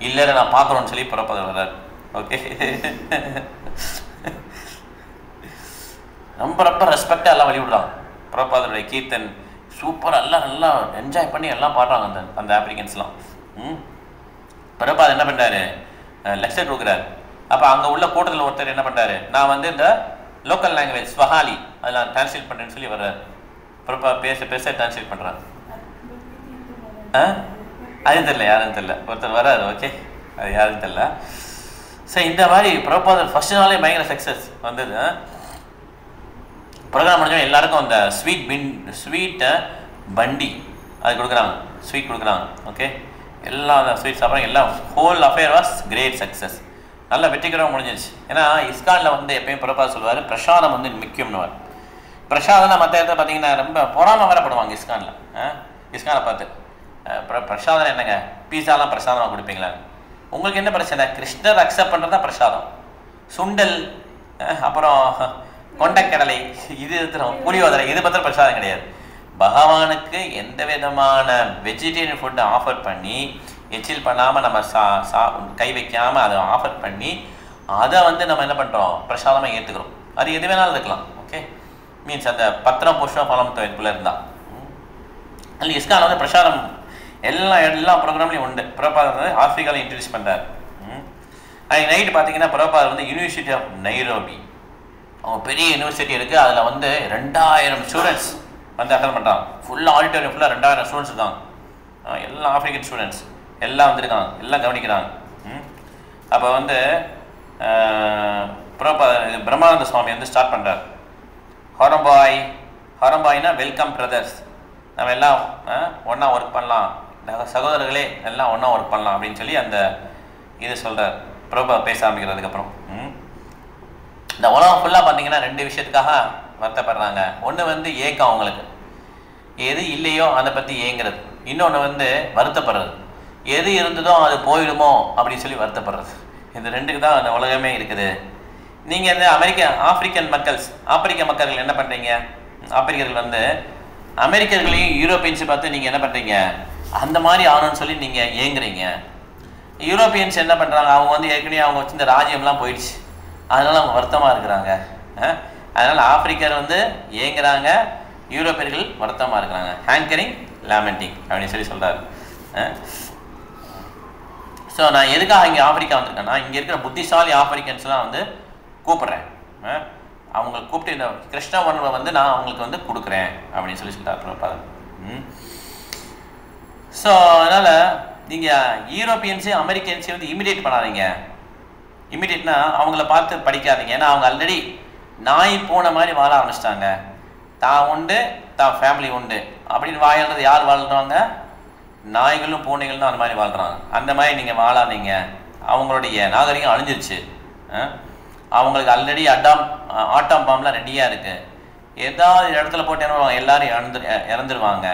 இல்லை நான் பார்க்குறோன்னு சொல்லி பிரபாத வர்றார். ஓகே, ரொம்ப ரொம்ப ரெஸ்பெக்டாக எல்லாம் வழிவிடுறாங்க. பிரபாதருடைய கீர்த்தன் சூப்பராக எல்லாம் நல்லா என்ஜாய் பண்ணி எல்லாம் பாடுறாங்க அந்த ஆப்ரிக்கன்ஸ்லாம். பிரபாத் என்ன பண்ணுறாரு, லெக்சர் கொடுக்குறாரு. அப்போ அங்கே உள்ள கூட்டத்தில் ஒருத்தர் என்ன பண்ணுறாரு, நான் வந்து இந்த லோக்கல் லாங்குவேஜ் ஸ்வஹாலி அதெல்லாம் டிரான்ஸ்லேட் பண்ணுறேன்னு சொல்லி வர்றாரு. பிரபா பேச டிரான்ஸ்லேட் பண்ணுறாரு. அதுவும் தெரியல, யாரும் தெரியல, ஒருத்தர் வர்றாரு. ஓகே, அது யாரும் தெரியல. ஸோ இந்த மாதிரி பிரபாதர் ஃபர்ஸ்ட் நாளே பயங்கர சக்ஸஸ் வந்தது. ப்ரோக்ராம் முடிஞ்சோம் எல்லாருக்கும் அந்த ஸ்வீட்டை பண்டி அது கொடுக்குறாங்க, ஸ்வீட் கொடுக்குறாங்க. ஓகே, எல்லாம் அந்த ஸ்வீட் சாப்பிட்றாங்க. எல்லாம் whole affair was great success, நல்லா வெற்றிகரமாக முடிஞ்சிருச்சு. ஏன்னா இஸ்கானில் வந்து எப்பயும் பிரபாத் சொல்லுவார், பிரசாதம் வந்து முக்கியம்னுவார். பிரசாதம்னா மற்ற இடத்துல பார்த்தீங்கன்னா ரொம்ப பொறாமல் வரப்படுவாங்க இஸ்கானில். இஸ்கானை பார்த்து பிரசாதம் என்னங்க, பீஸாலாம் பிரசாதமாக கொடுப்பீங்களா? உங்களுக்கு என்ன பிரச்சனை, கிருஷ்ணர் அக்செப்ட் பண்ணுறது தான் பிரசாதம். சுண்டல், அப்புறம் கொண்டக்கடலை, இது புளியோதரை, இது பத்திரம் பிரசாதம் கிடையாது. பகவானுக்கு எந்த விதமான வெஜிடேரியன் ஃபுட்டை ஆஃபர் பண்ணி எச்சில் பண்ணாமல் நம்ம கை வைக்காமல் அதை ஆஃபர் பண்ணி அதை வந்து நம்ம என்ன பண்ணுறோம், பிரசாதமாக ஏற்றுக்கிறோம். அது எது வேணாலும் இருக்கலாம். ஓகே, மீன்ஸ் அந்த பத்திரம் புஷ்பம் பழம் இதுக்குள்ளே இருந்தால். அதில் இஸ்கான் வந்து பிரசாதம் எல்லா ப்ரோக்ராம்லையும் உண்டு. பிரபாத் வந்து ஆஃப்ரிக்காவில் இன்ட்ரடியூஸ் பண்ணுறாரு. அன்றைக்கி நைட்டு பார்த்தீங்கன்னா பிரபாத் வந்து யூனிவர்சிட்டி ஆஃப் நைரோபி, அவங்க பெரிய யூனிவர்சிட்டி இருக்குது, அதில் வந்து 2000 ஸ்டூடெண்ட்ஸ் வந்து அட்டன் பண்ணுறாங்க. ஃபுல்லாக ஆடிட்டோரியம் ஃபுல்லாக 2000 ஸ்டூடெண்ட்ஸ் இருக்காங்க. எல்லாம் ஆஃப்ரிக்கன் ஸ்டூடெண்ட்ஸ் எல்லாம் வந்துருக்காங்க, எல்லாம் கவனிக்கிறாங்க. அப்போ வந்து பிரம்மானந்த சுவாமி வந்து ஸ்டார்ட் பண்ணுறார். ஹரம்பாய்னா வெல்கம் பிரதர்ஸ், நம்ம எல்லாம் ஒன்றா ஒர்க் பண்ணலாம், சகோதரர்களே எல்லாம் ஒன்றா ஒர்க் பண்ணலாம் அப்படின்னு சொல்லி அந்த இது சொல்கிறார். பிரபா பேச ஆரம்பிக்கிறதுக்கப்புறம் இந்த உலகம் ஃபுல்லாக பார்த்தீங்கன்னா 2 விஷயத்துக்காக வருத்தப்படுறாங்க. ஒன்று வந்து ஏக்கம், அவங்களுக்கு எது இல்லையோ அதை பற்றி ஏங்குறது. இன்னொன்று வந்து வருத்தப்படுறது, எது இருந்ததோ அது போயிடுமோ அப்படின்னு சொல்லி வருத்தப்படுறது. இந்த 2க்கு தான் அந்த உலகமே இருக்குது. நீங்கள் இந்த ஆப்பிரிக்க மக்கள் என்ன பண்ணுறீங்க, ஆப்பிரிக்கர்கள் வந்து அமெரிக்கர்களையும் யூரோப்பியன்ஸை பார்த்து நீங்கள் என்ன பண்ணுறீங்க, அந்த மாதிரி ஆகணும்னு சொல்லி நீங்கள் ஏங்குறீங்க. யூரோப்பியன்ஸ் என்ன பண்ணுறாங்க, அவங்க வந்து ஏற்கனவே அவங்க வச்சிருந்த ராஜ்யம்லாம் போயிடுச்சு, அதனால் அவங்க வருத்தமாக இருக்கிறாங்க. அதனால் ஆப்பிரிக்கர் வந்து ஏங்குறாங்க, யூரோப்பியர்கள் வருத்தமாக இருக்கிறாங்க. ஹேங்கரிங் லேமெண்டிங் அப்படின்னு சொல்லி சொல்கிறாரு. ஸோ நான் எதுக்காக இங்கே ஆப்பிரிக்கா வந்திருக்கேன்னா, இங்கே இருக்கிற புத்திசாலி ஆப்பிரிக்கன்ஸ்லாம் வந்து கூப்பிட்றேன், அவங்களை கூப்பிட்டு இந்த கிருஷ்ண உணர்வை வந்து நான் அவங்களுக்கு வந்து கொடுக்குறேன் அப்படின்னு சொல்லி சொல்லிட்டாரு. ஸோ அதனால் நீங்கள் யூரோப்பியன்ஸையும் அமெரிக்கன்ஸையும் வந்து இமிடியேட் பண்ணாதீங்க. இமிடியேட்னா அவங்கள பார்த்து படிக்காதீங்க. ஏன்னா அவங்க ஆல்ரெடி நாய் பூனை மாதிரி வாழ ஆரம்பிச்சிட்டாங்க. தான் உண்டு, தான் ஃபேமிலி உண்டு அப்படின்னு வாழ்றது யார் வாழ்கிறாங்க, நாய்களும் பூனைகளும் தான் அந்த மாதிரி வாழ்கிறாங்க. அந்த மாதிரி நீங்கள் வாழாதீங்க. அவங்களுடைய நாகரிகம் அழிஞ்சிருச்சு. அவங்களுக்கு ஆல்ரெடி ஆட்டம் பாம்பெலாம் ரெடியாக இருக்குது. ஏதாவது இடத்துல போட்டு என்ன எல்லாரும் இறந்துருவாங்க.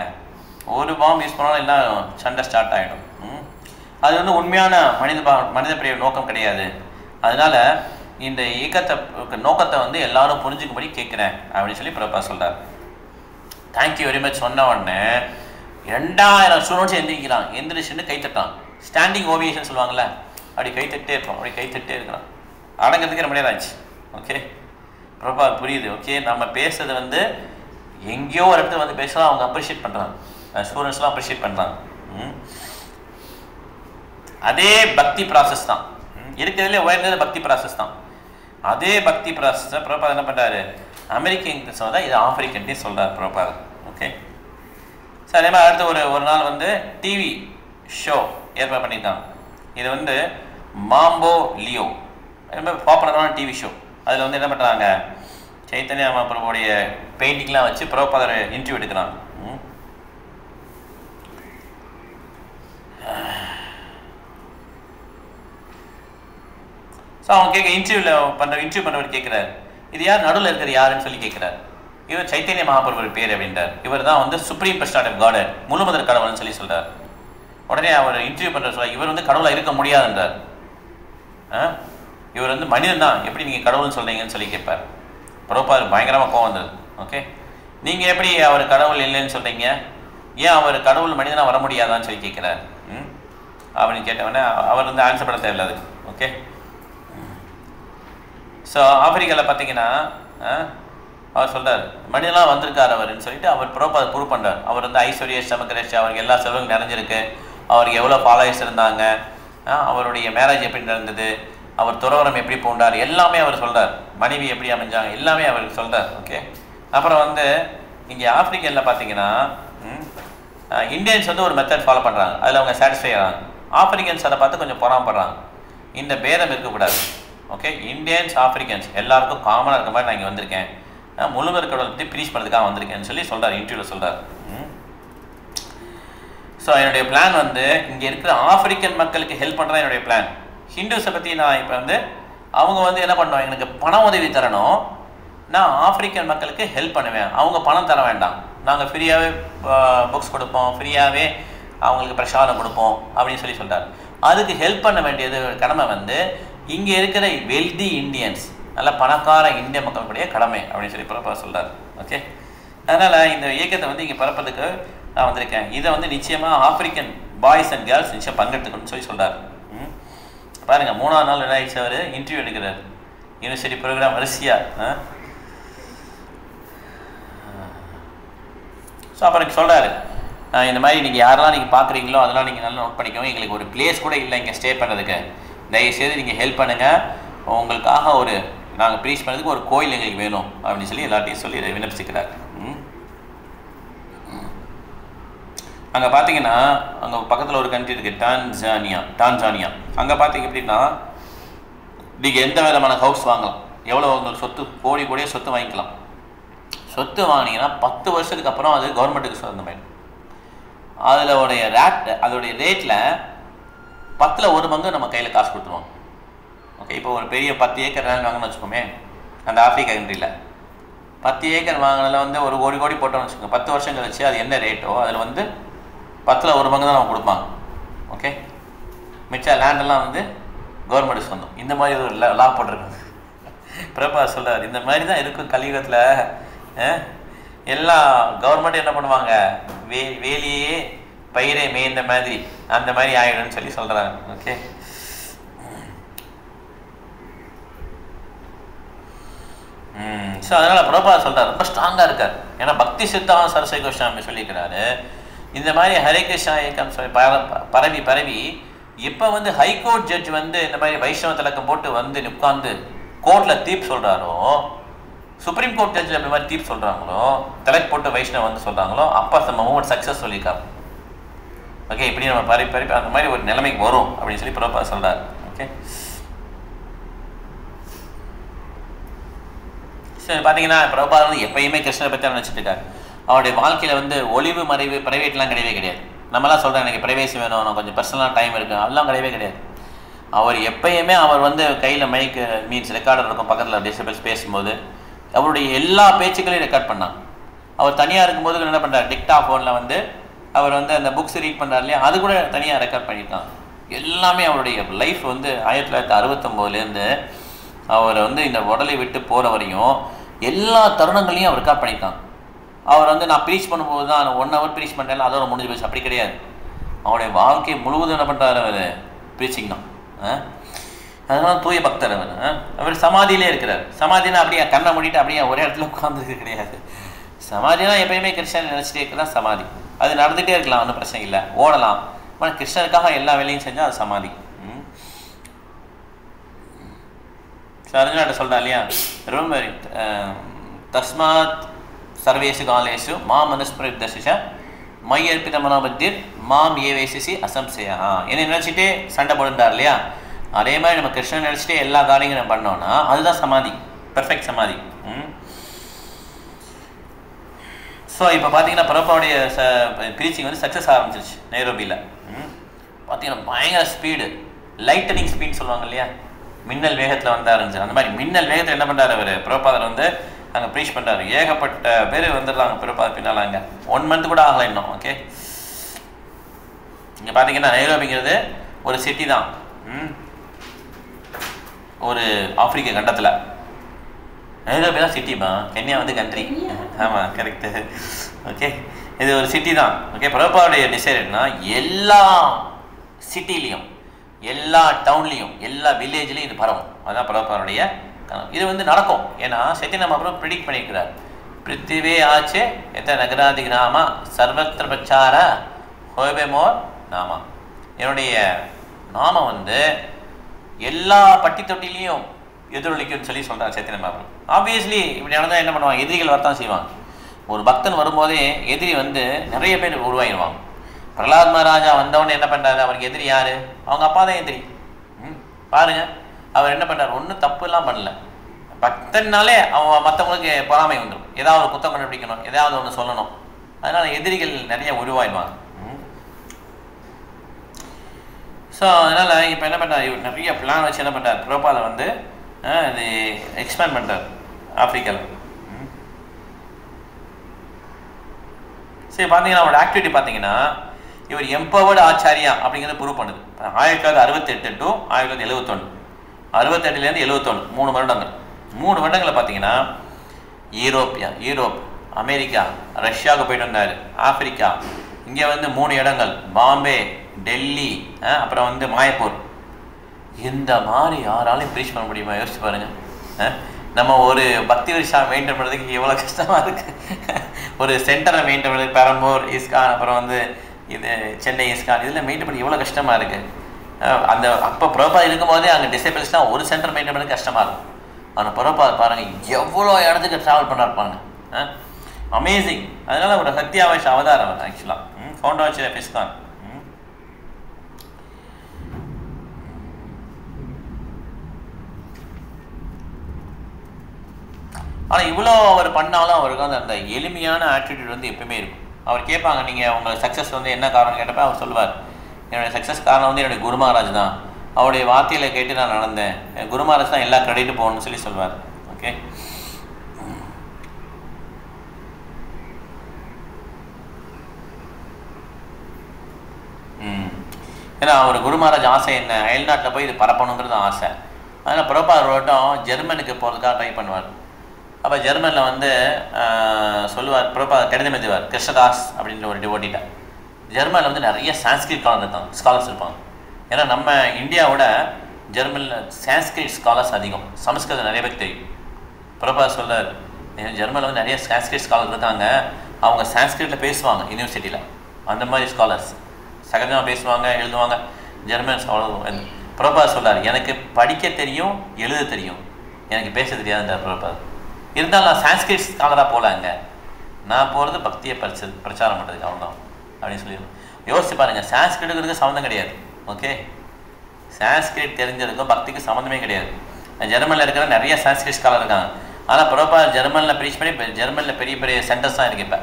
ஒரு பாம்பு யூஸ் பண்ணாலும் எல்லாம் சண்டை ஸ்டார்ட் ஆகிடும். அது வந்து உண்மையான மனித பிரிய நோக்கம் கிடையாது. அதனால் இந்த நோக்கத்தை வந்து எல்லாரும் புரிஞ்சுக்கும்படி கேட்குறேன் அப்படின்னு சொல்லி பிரபா சொல்கிறார். தேங்க்யூ வெரி மச் சொன்ன உடனே 2000 ஸ்டூடெண்ட்ஸ் எந்திரிச்சுன்னு கைத்தட்டான். ஸ்டாண்டிங் ஓவியேஷன் சொல்லுவாங்கள்ல, அப்படி கைத்தட்டே இருப்போம், அப்படி கைத்தட்டே இருக்கிறான். அடங்கிறதுக்கு ரொம்ப நேரம் ஆச்சு. ஓகே, பிரபா புரியுது. ஓகே, நம்ம பேசுறது வந்து எங்கேயோ ஒரு இடத்துல வந்து பேசலாம், அவங்க அப்ரிஷியேட் பண்ணுறாங்க, ஸ்டூடெண்ட்ஸ்லாம் அப்ரிஷியேட் பண்ணுறாங்க. அதே பக்தி ப்ராசஸ் தான் இருக்கிறதுலே உயர்ந்தது, பக்தி ப்ராசஸ் தான். அதே பக்தி ப்ராசஸை பிரபாத் என்ன பண்ணுறாரு, அமெரிக்கன் சொல்கிறதா இது ஆப்பிரிக்கன்ட்டே சொல்கிறார் பிரபாத். ஓகே, ஸோ அதே மாதிரி அடுத்து ஒரு நாள் வந்து டிவி ஷோ ஏற்பாடு பண்ணியிருக்காங்க. இது வந்து மாம்போ லியோ, ரொம்ப பாப்புலரான டிவி ஷோ. அதில் வந்து என்ன பண்ணுறாங்க, சைத்தன்யா மகாபிரபுடைய பெயிண்டிங்லாம் வச்சு பிரபுபாதர் இன்டர்வியூ எடுக்கிறாங்க. ஸோ அவங்க இன்டர்வியூ பண்ணுறவர் கேட்குறாரு, இது யார் நடுவில் இருக்கிற யாருன்னு சொல்லி கேட்குறாரு. இவர் சைத்தன்ய மகாபிரபு பேர் அப்படின்றார். இவர் தான் வந்து சுப்ரீம் பர்சனாலிட்டி ஆஃப் காட், முழுமுதற் கடவுள்னு சொல்லி சொல்கிறார். உடனே அவர் இன்டர்வியூ பண்ணுற சொல்ல, இவர் வந்து கடவுளாக இருக்க முடியாதுன்றார். இவர் வந்து மனிதன் தான், எப்படி நீங்கள் கடவுள்னு சொல்கிறீங்கன்னு சொல்லி கேட்பார். பிரபுபாதர் பயங்கரமாக கோவம் வந்தது. ஓகே, நீங்கள் எப்படி அவர் கடவுள் இல்லைன்னு சொல்கிறீங்க, ஏன் அவர் கடவுள் மனிதனாக வர முடியாதான்னு சொல்லி கேட்குறாரு. அப்படின்னு கேட்டவொடனே அவர் வந்து ஆன்சர் பண்ண தேவையில்லாது. ஓகே, ஸோ ஆப்பிரிக்காவில் பார்த்தீங்கன்னா அவர் சொல்கிறார், மனிதனாக வந்திருக்கார் அவர்னு சொல்லிட்டு அவர் பிரபுபாதர் ப்ரூவ் பண்ணுறார். அவர் வந்து ஐஸ்வர்யா சமக்கரேஷ், அவருக்கு எல்லா செல்வங்களும் நிறைஞ்சிருக்கு, அவருக்கு எவ்வளோ ஃபாலோவர்ஸ் இருந்தாங்க, அவருடைய மேரேஜ் எப்படி நடந்தது, அவர் துறவரம் எப்படி பூண்டார், எல்லாமே அவர் சொல்கிறார். மனைவி எப்படி அமைஞ்சாங்க, எல்லாமே அவருக்கு சொல்கிறார். ஓகே, அப்புறம் வந்து இங்கே ஆப்பிரிக்கனில் பார்த்தீங்கன்னா இந்தியன்ஸ் வந்து ஒரு மெத்தட் ஃபாலோ பண்ணுறாங்க, அதில் அவங்க சாட்டிஸ்ஃபை ஆகிறாங்க. ஆப்பிரிக்கன்ஸ் அதை பார்த்து கொஞ்சம் பொறாமப்படுறாங்க. இந்த பேதம் இருக்கக்கூடாது. ஓகே, இந்தியன்ஸ் ஆப்பிரிக்கன்ஸ் எல்லாருக்கும் காமனாக இருக்க மாதிரி நான் இங்கே வந்திருக்கேன், முழுவதும் கடவுளை பற்றி ப்ரீச் பண்ணுறதுக்காக வந்திருக்கேன்னு சொல்லி சொல்கிறார், இன்டர்வியூவில் சொல்கிறார். ஸோ என்னுடைய பிளான் வந்து இங்கே இருக்கிற ஆப்பிரிக்கன் மக்களுக்கு ஹெல்ப் பண்ணுறது என்னுடைய பிளான். ஹிந்துஸை பற்றி நான் இப்போ வந்து அவங்க வந்து என்ன பண்ணுவாங்க, எனக்கு பண உதவி தரணும், நான் ஆப்பிரிக்கன் மக்களுக்கு ஹெல்ப் பண்ணுவேன், அவங்க பணம் தர வேண்டாம், நாங்கள் ஃப்ரீயாகவே புக்ஸ் கொடுப்போம், ஃப்ரீயாகவே அவங்களுக்கு பிரசாதம் கொடுப்போம் அப்படின்னு சொல்லி சொல்கிறார். அதுக்கு ஹெல்ப் பண்ண வேண்டியது கடமை வந்து இங்கே இருக்கிற வெல்தி இண்டியன்ஸ், நல்ல பணக்கார இந்திய மக்களுடைய கடமை அப்படின்னு சொல்லி பிரபா சொல்கிறார். ஓகே, அதனால் இந்த இயக்கத்தை வந்து இங்கே பரப்புறதுக்கு நான் வந்திருக்கேன். இதை வந்து நிச்சயமாக ஆப்பிரிக்கன் பாய்ஸ் அண்ட் கேர்ள்ஸ் நிச்சயம் பங்கெடுத்துக்கணும்னு சொல்லி சொல்கிறார். பாருங்கள், 3ஆவது நாள் என்ன ஆயிடுச்சு, அவர் இன்டர்வியூ எடுக்கிறார் யூனிவர்சிட்டி ப்ரோக்ராம் வரிசையாக. ஸோ அப்புறம் சொல்கிறாரு, இந்த மாதிரி நீங்கள் யாரெல்லாம் நீங்கள் பார்க்குறீங்களோ அதெல்லாம் நீங்கள் நல்லா நோட் பண்ணிக்கோங்க, எங்களுக்கு ஒரு பிளேஸ் கூட இல்லை இங்கே ஸ்டே பண்ணுறதுக்கு, தயவுசெய்து நீங்கள் ஹெல்ப் பண்ணுங்கள், உங்களுக்காக நாங்கள் ப்ரீச் பண்ணுறதுக்கு ஒரு கோயில் எங்களுக்கு வேணும் அப்படின்னு சொல்லி எல்லாத்தையும் சொல்லி விண்ணப்பிச்சுக்கிறார். அங்கே பார்த்தீங்கன்னா அங்கே பக்கத்தில் ஒரு கண்ட்ரி இருக்குது, டான்சானியா. அங்கே பார்த்தீங்க அப்படின்னா நீங்கள் எந்த விதமான ஹவுஸ் வாங்கலாம், எவ்வளோ உங்களுக்கு சொத்து, கோடியே சொத்து வாங்கிக்கலாம். சொத்து வாங்கினீங்கன்னா 10 வருஷத்துக்கு அப்புறம் அது கவர்மெண்ட்டுக்கு சொந்தமாயிடும். அதோடைய ரேட்டில் 10ல் 1 பங்கு நம்ம கையில் காசு கொடுத்துருவோம். ஓகே, இப்போ ஒரு பெரிய 10 ஏக்கர் லேண்ட் வாங்கணும்னு வச்சுக்கோமே, அந்த ஆப்பிரிக்கா கண்ட்ரியில் 10 ஏக்கர் வாங்கினதில் வந்து ஒரு கோடி போட்டோம்னு வச்சுக்கோங்க, 10 வருஷம் கழிச்சு அது என்ன ரேட்டோ அதில் வந்து 10ல் 1 பங்கு தான் நம்ம கொடுப்பாங்க. ஓகே, மிச்ச லேண்டெல்லாம் வந்து கவர்மெண்ட்டு சொந்தம். இந்த மாதிரி ஒரு லா போட்டிருக்காங்க. பிரபா சொல்கிறார், இந்த மாதிரி தான் இருக்கும் கலியுகத்தில். எல்லாம் கவர்மெண்ட் என்ன பண்ணுவாங்க, வேலியே பயிரை மேய்ந்த மாதிரி அந்த மாதிரி ஆகிடும்னு சொல்லி சொல்கிறாங்க. ஓகே, ஸோ அதனால் பிரபா சொல்கிறார், ரொம்ப ஸ்ட்ராங்காக இருக்கார். ஏன்னா பக்தி சித்தாந்தம் சரஸ்வதி கோஸ்வாமி சொல்லிக்கிறாரு, இந்த மாதிரி ஹரே கிருஷ்ணா இயக்கம் பரவி இப்போ வந்து ஹைகோர்ட் ஜட்ஜ் வந்து இந்த மாதிரி வைஷ்ணவ திலக்கம் போட்டு வந்து உட்காந்து கோர்ட்டில் தீர்ப்பு சொல்கிறாரோ, சுப்ரீம் கோர்ட் ஜட்ஜில் இந்த மாதிரி தீர்ப்பு சொல்கிறாங்களோ, திலக் போட்டு வைஷ்ணவ வந்து சொல்கிறாங்களோ, அப்போ நம்ம மூமெண்ட் சக்ஸஸ் சொல்லியிருக்காங்க. ஓகே, இப்படி நம்ம பரப்பி அந்த மாதிரி ஒரு நிலைமைக்கு வரும் அப்படின்னு சொல்லி பிரபா சொல்கிறார். ஓகே, சரி, பார்த்தீங்கன்னா பிரபா வந்து எப்பயுமே கிருஷ்ணரை பற்றி நினச்சிட்டு இருக்காரு. அவருடைய வாழ்க்கையில் வந்து ஒளிவு மறைவு ப்ரைவேட்லாம் கிடையாது. நம்மளாம் சொல்கிறேன், எனக்கு ப்ரைவேசி வேணும், நான் கொஞ்சம் பர்சனலாக டைம் இருக்குது, அதெல்லாம் கிடையாது. அவர் எப்பயுமே அவர் வந்து கையில் மைக்கு ரெக்கார்டர் இருக்கும், பக்கத்தில் டெசிபல்ஸ் பேசும்போது அவருடைய எல்லா பேச்சுக்களையும் ரெக்கார்ட் பண்ணாங்க. அவர் தனியாக இருக்கும்போது என்ன பண்ணுறாரு, டிக்டா ஃபோனில் வந்து அவர் வந்து அந்த புக்ஸ் ரீட் பண்ணுறாரு இல்லையா, அது கூட தனியாக ரெக்கார்ட் பண்ணியிருக்காங்க. எல்லாமே அவருடைய லைஃப் வந்து 1969லேருந்து அவர் வந்து இந்த உடலை விட்டு போகிற வரையும் எல்லா தருணங்களையும் அவர் ரெக்கார்ட் பண்ணியிருக்காங்க. அவர் வந்து நான் ப்ரீச் பண்ணும்போது தான் 1 hour ப்ரீச் பண்ணுறேன், அதோட முடிஞ்சு போச்சு, அப்படி கிடையாது. அவருடைய வாழ்க்கை முழுவதும் என்ன பண்ணுறாரு, அவர் ப்ரீச்சிங் தான். அதனால தூய பக்தர் அவர் சமாதியிலே இருக்கிறார். சமாதினா அப்படியே கண்ணை மூடிட்டு அப்படியே ஒரே இடத்துல உட்காந்துருக்கு கிடையாது. சமாதினா எப்பயுமே கிருஷ்ணன் நினச்சிட்டே இருக்கிறதா சமாதி. அது நடந்துகிட்டே இருக்கலாம், ஒன்றும் பிரச்சனை இல்லை, ஓடலாம். ஆனால் கிருஷ்ணனுக்காக எல்லா வேலையும் செஞ்சால் அது சமாதி. அர்ஜுனாட்ட சொல்கிறா இல்லையா, ரொம்ப தஸ்மாத் சர்வேஷு காலேஷு மா மனுஸ்மிருதசிஷ மை அர்ப்பித மனோபுத்திர் மாம் ஏ வேசிசி அசம்சயா. என்ன நினச்சிட்டே சண்டை போடுறார் இல்லையா, அதே மாதிரி நம்ம கிருஷ்ணன் நினச்சிட்டே எல்லா காரியங்களும் நம்ம பண்ணோம்னா அதுதான் சமாதி, பெர்ஃபெக்ட் சமாதி. ஸோ இப்போ பார்த்தீங்கன்னா பிரபாவுடைய ப்ரீச்சிங் வந்து சக்ஸஸ் ஆரம்பிச்சிருச்சு நைரோபியில். பார்த்தீங்கன்னா பயங்கர ஸ்பீடு, லைட்டனிங் ஸ்பீட் சொல்லுவாங்க இல்லையா, மின்னல் வேகத்தில் வந்து ஆரம்பிச்சு. அந்த மாதிரி மின்னல் வேகத்தில் என்ன பண்ணுறாரு அவர் பிரபாதர் வந்து அங்கே ப்ரீச் பண்ணுறாரு. ஏகப்பட்ட பேர் வந்துடுறாங்க பிரபாதர் பின்னால். அங்கே 1 month கூட ஆகலை இன்னும். ஓகே, இங்கே பார்த்தீங்கன்னா நைரோபிங்கிறது ஒரு சிட்டி தான், ஒரு ஆப்பிரிக்க கண்டத்தில். நைரோபி தான் சிட்டிமா, கென்யா வந்து கண்ட்ரி. ஆமாம், கரெக்டு. ஓகே, இது ஒரு சிட்டி தான். ஓகே, பிரபாவுடைய டிசைர் என்ன, எல்லா சிட்டிலையும் எல்லா டவுன்லேயும் எல்லா வில்லேஜ்லேயும் இது பரவும். அதுதான் பிரபாவுடைய கனவு. இது வந்து நடக்கும். ஏன்னா சைத்தன்ய மகாபிரபு ப்ரிடிக்ட் பண்ணியிருக்கிறார். பிருத்திவே ஆச்சு எத்த நகராதி கிராமா சர்வத்திர பிரச்சார ஹோபே மோர் நாமா. என்னுடைய நாமம் வந்து எல்லா பட்டி தொட்டிலையும் எதிரொலிக்கும்னு சொல்லி சொல்கிறார் சைத்தன்ய மகாபிரபு. ஆப்வியஸ்லி இப்படி நடந்தால் என்ன பண்ணுவாங்க, எதிரிகள் வரத்தான் செய்வாங்க. ஒரு பக்தன் வரும்போதே எதிரி வந்து நிறைய பேர் உருவாகிடுவாங்க. பிரகலாத் மகாராஜா வந்தவொடனே என்ன பண்ணுறாரு, அவருக்கு எதிரி யார், அவங்க அப்பா தான் எதிரி. பாருங்கள், அவர் என்ன பண்ணுறார், ஒன்றும் தப்புலாம் பண்ணல. பக்தன்னாலே அவன் மற்றவங்களுக்கு பொறாமை வந்துடும், ஏதாவது ஒரு குத்தம் கண்டுபிடிக்கணும், ஏதாவது ஒன்று சொல்லணும். அதனால் எதிரிகள் நிறைய உருவாயிடுவாங்க. ஸோ அதனால் இப்போ என்ன பண்ணுறாரு, இவர் நிறைய பிளான் வச்சு என்ன பண்ணுறார், பிரபாதை வந்து இது எக்ஸ்பேண்ட் பண்ணுறார் ஆப்பிரிக்காவில். சரி, பார்த்தீங்கன்னா அவரோட ஆக்டிவிட்டி பார்த்தீங்கன்னா இவர் எம்பவர்டு ஆச்சாரியா அப்படிங்கிறத ப்ரூவ் பண்ணுது. 1968 to 1971, 68லேருந்து 71 3 வருடங்கள். 3 வருடங்களை பார்த்தீங்கன்னா யூரோப், அமெரிக்கா, ரஷ்யாவுக்கு போயிட்டு வந்தார், ஆப்பிரிக்கா, இங்கே வந்து 3 இடங்கள், பாம்பே, டெல்லி, அப்புறம் வந்து மாயப்பூர். இந்த மாதிரி யாராலையும் ப்ரீச் பண்ண முடியுமா, யோசிச்சு பாருங்கள். நம்ம ஒரு பக்தி வருஷா மெயின்டைன் பண்ணுறதுக்கு எவ்வளோ கஷ்டமாக இருக்குது. ஒரு சென்டரை மெயின்டைன் பண்ணுறது, பெரம்பூர் இஸ்கான், அப்புறம் வந்து இது சென்னை இஸ்கான், இதில் மெயின்டைன் பண்ணி எவ்வளோ கஷ்டமாக இருக்குது. அந்த அப்போ பிரபாத் இருக்கும்போதே அங்கே டிசேபிள்ஸ்லாம் ஒரு சென்டர் மெயின்டைன் பண்ணி கஷ்டமாக இருக்கும். ஆனால் பிரபாத் பாருங்கள் எவ்வளோ இடத்துக்கு ட்ராவல் பண்ணாருப்பாங்க, அமேசிங். அதனால் ஒரு சத்யாவேஷ அவதாரம் அவர் ஆக்சுவலாக ஃபவுண்டர் ஆஃப் இஸ்கான். ஆனால் இவ்வளோ அவர் பண்ணாலும் அவருக்கு வந்து அந்த எளிமையான ஆட்டிடியூட் வந்து எப்பவுமே இருக்கும். அவர் கேட்பாங்க, நீங்கள் உங்கள் சக்ஸஸ் வந்து என்ன காரணம் கேட்டப்போ அவர் சொல்லுவார், என்னுடைய சக்ஸஸ் காரணம் வந்து என்னுடைய குரு மகாராஜ் தான், அவருடைய வார்த்தையில் கேட்டு நான் நடந்தேன், குரு மகாராஜ் தான் எல்லா கிரெடிட் போகணும்னு சொல்லி சொல்வார். ஓகே, ஏன்னா அவர் குரு மகாராஜ் ஆசை என்ன, அயல்நாட்டில் போய் இது பரப்பணுங்கிறது ஆசை. அதனால் பிரபாத் ரோட்டம் ஜெர்மனுக்கு போகிறதுக்காக ட்ரை பண்ணுவார். அப்போ ஜெர்மனில் வந்து சொல்லுவார், பிரபாத் கடிதம் எழுதுவார் கிருஷ்ணதாஸ் அப்படின்ற ஒரு டிவோட்டிட்ட. ஜெர்மனில் வந்து நிறைய சான்ஸ்கிரிட் ஸ்காலர்ஸ் இருப்பாங்க. ஏன்னா நம்ம இந்தியாவோட ஜெர்மனில் சான்ஸ்கிரிட் ஸ்காலர்ஸ் அதிகம், சமஸ்கிருதம் நிறைய பேருக்கு தெரியும். பிரபாத் சொல்கிறார், ஜெர்மனில் வந்து நிறைய சான்ஸ்கிரிட் ஸ்காலர் இருக்காங்க, அவங்க சான்ஸ்கிரிட்டில் பேசுவாங்க யூனிவர்சிட்டியில். அந்த மாதிரி ஸ்காலர்ஸ் சகஜமாக பேசுவாங்க, எழுதுவாங்க. ஜெர்மன்ஸ் அவ்வளோ. பிரபாத் சொல்கிறார், எனக்கு படிக்க தெரியும், எழுத தெரியும், எனக்கு பேச தெரியாதுன்றார் பிரபாத். இருந்தாலும் நான் சான்ஸ்கிரிட் ஸ்காலராக போகலாங்க, நான் போகிறது பக்தியை பிரச்சாரம் பண்ணுறதுக்கு அவ்வளோதான் அப்படின்னு சொல்லிடுவோம். யோசிச்சு பாருங்கள், சான்ஸ்கிரிட்டுக்கு சம்மந்தம் கிடையாது. ஓகே, சான்ஸ்கிரிட் தெரிஞ்சதுக்கும் பக்திக்கு சம்மந்தமே கிடையாது. ஜெர்மனில் இருக்கிற நிறைய சான்ஸ்கிரிட் ஸ்காலர் இருக்காங்க. ஆனால் பிரபாத் ஜெர்மனில் ப்ரீச் பண்ணி ஜெர்மனில் பெரிய பெரிய சென்டர்ஸ் தான் இருக்குது இப்போ.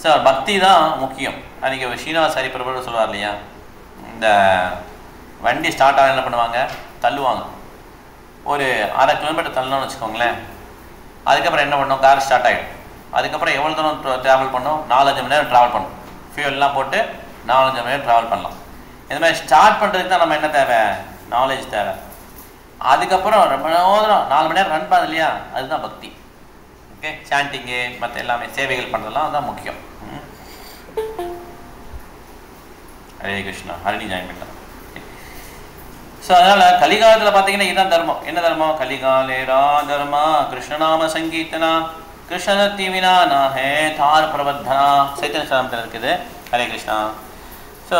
ஸோ பக்தி தான் முக்கியம். அன்றைக்கி ஸ்ரீனிவாஸ் ஹரிபிரபு சொல்லுவார் இல்லையா, இந்த வண்டி ஸ்டார்ட் ஆக என்ன பண்ணுவாங்க, தள்ளுவாங்க. ஒரு 1/2 கிலோமீட்டர் தள்ளணும்னு வச்சுக்கோங்களேன். அதுக்கப்புறம் என்ன பண்ணோம், கார் ஸ்டார்ட் ஆகிடும். அதுக்கப்புறம் எவ்வளோ தூரம் ட்ராவல் பண்ணோம், 4-5 மணி நேரம் ட்ராவல் பண்ணணும். ஃபியூல்லாம் போட்டு 4-5 மணி நேரம் ட்ராவல் பண்ணலாம். இந்த மாதிரி ஸ்டார்ட் பண்ணுறதுக்கு தான் நம்ம என்ன தேவை, நாலேஜ் தேவை. அதுக்கப்புறம் ரொம்ப நேரம் 4 மணி நேரம் ரன் பண்ணது இல்லையா, அதுதான் பக்தி. ஓகே, சாண்டிங்கு மற்ற எல்லாமே சேவைகள் பண்ணுறதுலாம் அதுதான் முக்கியம். ஹரே கிருஷ்ணா, ஹரிணி ஜாயின் பண்ணலாம். ஸோ அதனால் கலிகாலத்தில் பார்த்தீங்கன்னா இதுதான் தர்மம். என்ன தர்மம், கலிகாலேரா தர்மா கிருஷ்ணநாம சங்கீர்த்தனா கிருஷ்ணதத்தி வினா நாஹே தார் பிரபத்தனா, சைத்தன்ய சாமத்தில் இருக்குது. ஹரே கிருஷ்ணா. ஸோ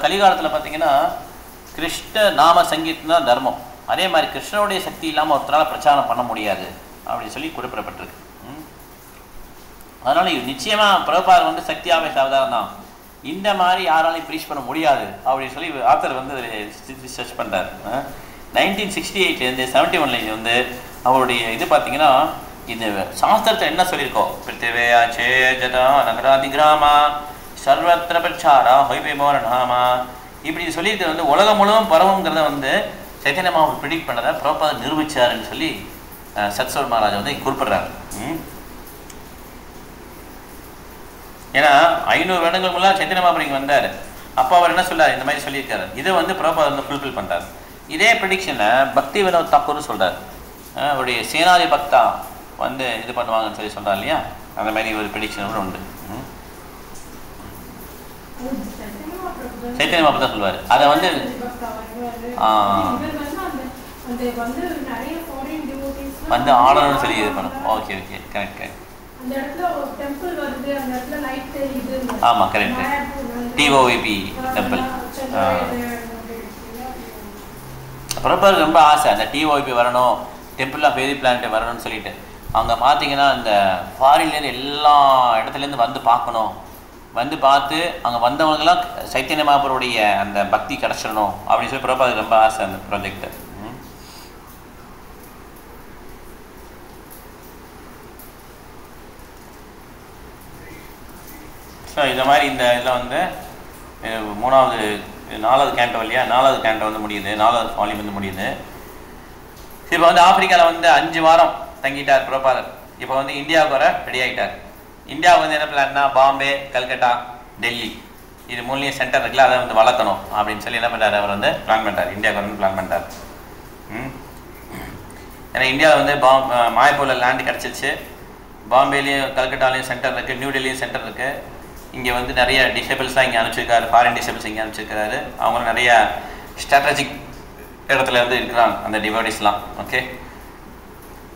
கலிகாலத்தில் பார்த்தீங்கன்னா கிருஷ்ண நாம சங்கீர்த்தனா தர்மம். அதே மாதிரி கிருஷ்ணனுடைய சக்தி இல்லாமல் ஒருத்தரால் பிரச்சாரம் பண்ண முடியாது அப்படின்னு சொல்லி குறிப்பிடப்பட்டிருக்கு. அதனால் நிச்சயமாக பிரபார் வந்து சக்தி ஆவேச அவதாரம் தான், இந்த மாதிரி யாராலையும் ப்ரீச் பண்ண முடியாது அப்படின்னு சொல்லி ஆத்தர் வந்து ரிசர்ச் பண்ணுறாரு. 1968 71 வந்து அவருடைய இது பார்த்தீங்கன்னா இந்த சாஸ்திரத்தை என்ன சொல்லியிருக்கோம், பிருத்திவேயா சே ஜதா நகராதி கிராமா சர்வத்திர பிரச்சாரா ஹொய்பேமோரணாமா இப்படி சொல்லியிருக்கிறது வந்து உலகம் முழுவதும் பரவுங்கிறத வந்து சைத்தன்ய மகாபிரபு ப்ரிடிக்ட் பண்ணதை பிரபாத் நிரூபிச்சாருன்னு சொல்லி சத்சோர் மகாராஜா வந்து குறிப்பிட்றாரு. ஏன்னா 500 வருடங்கள் முன்னாடி சைத்தன்ய மகாபிரபு இங்கே வந்தார், அப்போ அவர் என்ன சொல்லார், இந்த மாதிரி சொல்லியிருக்காரு. இதை வந்து பிரபாத் வந்து ஃபுல்ஃபில் பண்ணுறாரு. இதே ப்ரிடிக்ஷனில் பக்தி வினோத் தாக்கூர் சொல்கிறார், அவருடைய சேனாதி பக்தா வந்து இது பண்ணுவாங்கன்னு சொல்லி சொல்கிறார் இல்லையா, அந்த மாதிரி ஒரு ப்ரிடிக்ஷன் கூட உண்டு. சைத்தன்ய மகாபிரபு தான் சொல்லுவார். அதை வந்து வந்து ஆடணும்னு சொல்லி இது பண்ணும். Okay okay correct correct. ஆமாம் கரெக்ட். டிஓவிபி டெம்பிள். பிரபாருக்கு ரொம்ப ஆசை அந்த டிஓவிபி வரணும், டெம்பிள் ஆஃப் வேதி பிளானட் வரணும்னு சொல்லிட்டு. அங்கே பார்த்தீங்கன்னா அந்த ஃபாரின்லேருந்து எல்லா இடத்துலேருந்து வந்து பார்க்கணும், வந்து பார்த்து அங்கே வந்தவங்கெல்லாம் சைத்தன்ய மகாபிரபுடைய அந்த பக்தி கிடச்சிடணும் அப்படின்னு சொல்லி பிரபாருக்கு ரொம்ப ஆசை அந்த ப்ராஜெக்ட். ஸோ இந்த மாதிரி இந்த இதில் வந்து 4வது கேண்டோ இல்லையா, 4வது கேண்டோ வந்து முடியுது, 4வது வால்யூம் வந்து முடியுது. இப்போ வந்து ஆப்பிரிக்காவில் வந்து 5 வாரம் தங்கிட்டார் பிரபாதர். இப்போ வந்து இந்தியாவுக்கு வர ரெடி ஆகிட்டார். இந்தியாவுக்கு வந்து என்ன பிளான்னா பாம்பே, கல்கட்டா, டெல்லி இது 3லேயும் சென்டர் இருக்குல்ல, அதை வந்து வளர்க்கணும் அப்படின்னு சொல்லி என்ன பண்ணுறாரு, அவர் வந்து பிளான் பண்ணுறார், இந்தியாவுக்கு வந்து பிளான் பண்ணுறார். ஏன்னா இந்தியாவில் வந்து மாயப்பூரில் லேண்டு கிடச்சிருச்சு, பாம்பேலேயும் கல்கட்டாலேயும் சென்டர் இருக்குது, நியூ டெல்லியும் சென்டர் இருக்குது. இங்கே வந்து நிறைய டிசேபிள்ஸ்லாம் இங்கே அனுப்பிச்சிருக்காரு, ஃபாரின் டிசேபிள்ஸ் இங்கே அனுப்பிச்சிருக்காரு. அவங்களும் நிறைய ஸ்ட்ராட்டஜிக் இடத்துல இருந்து இருக்கிறாங்க அந்த டிவோடிஸ்லாம். ஓகே,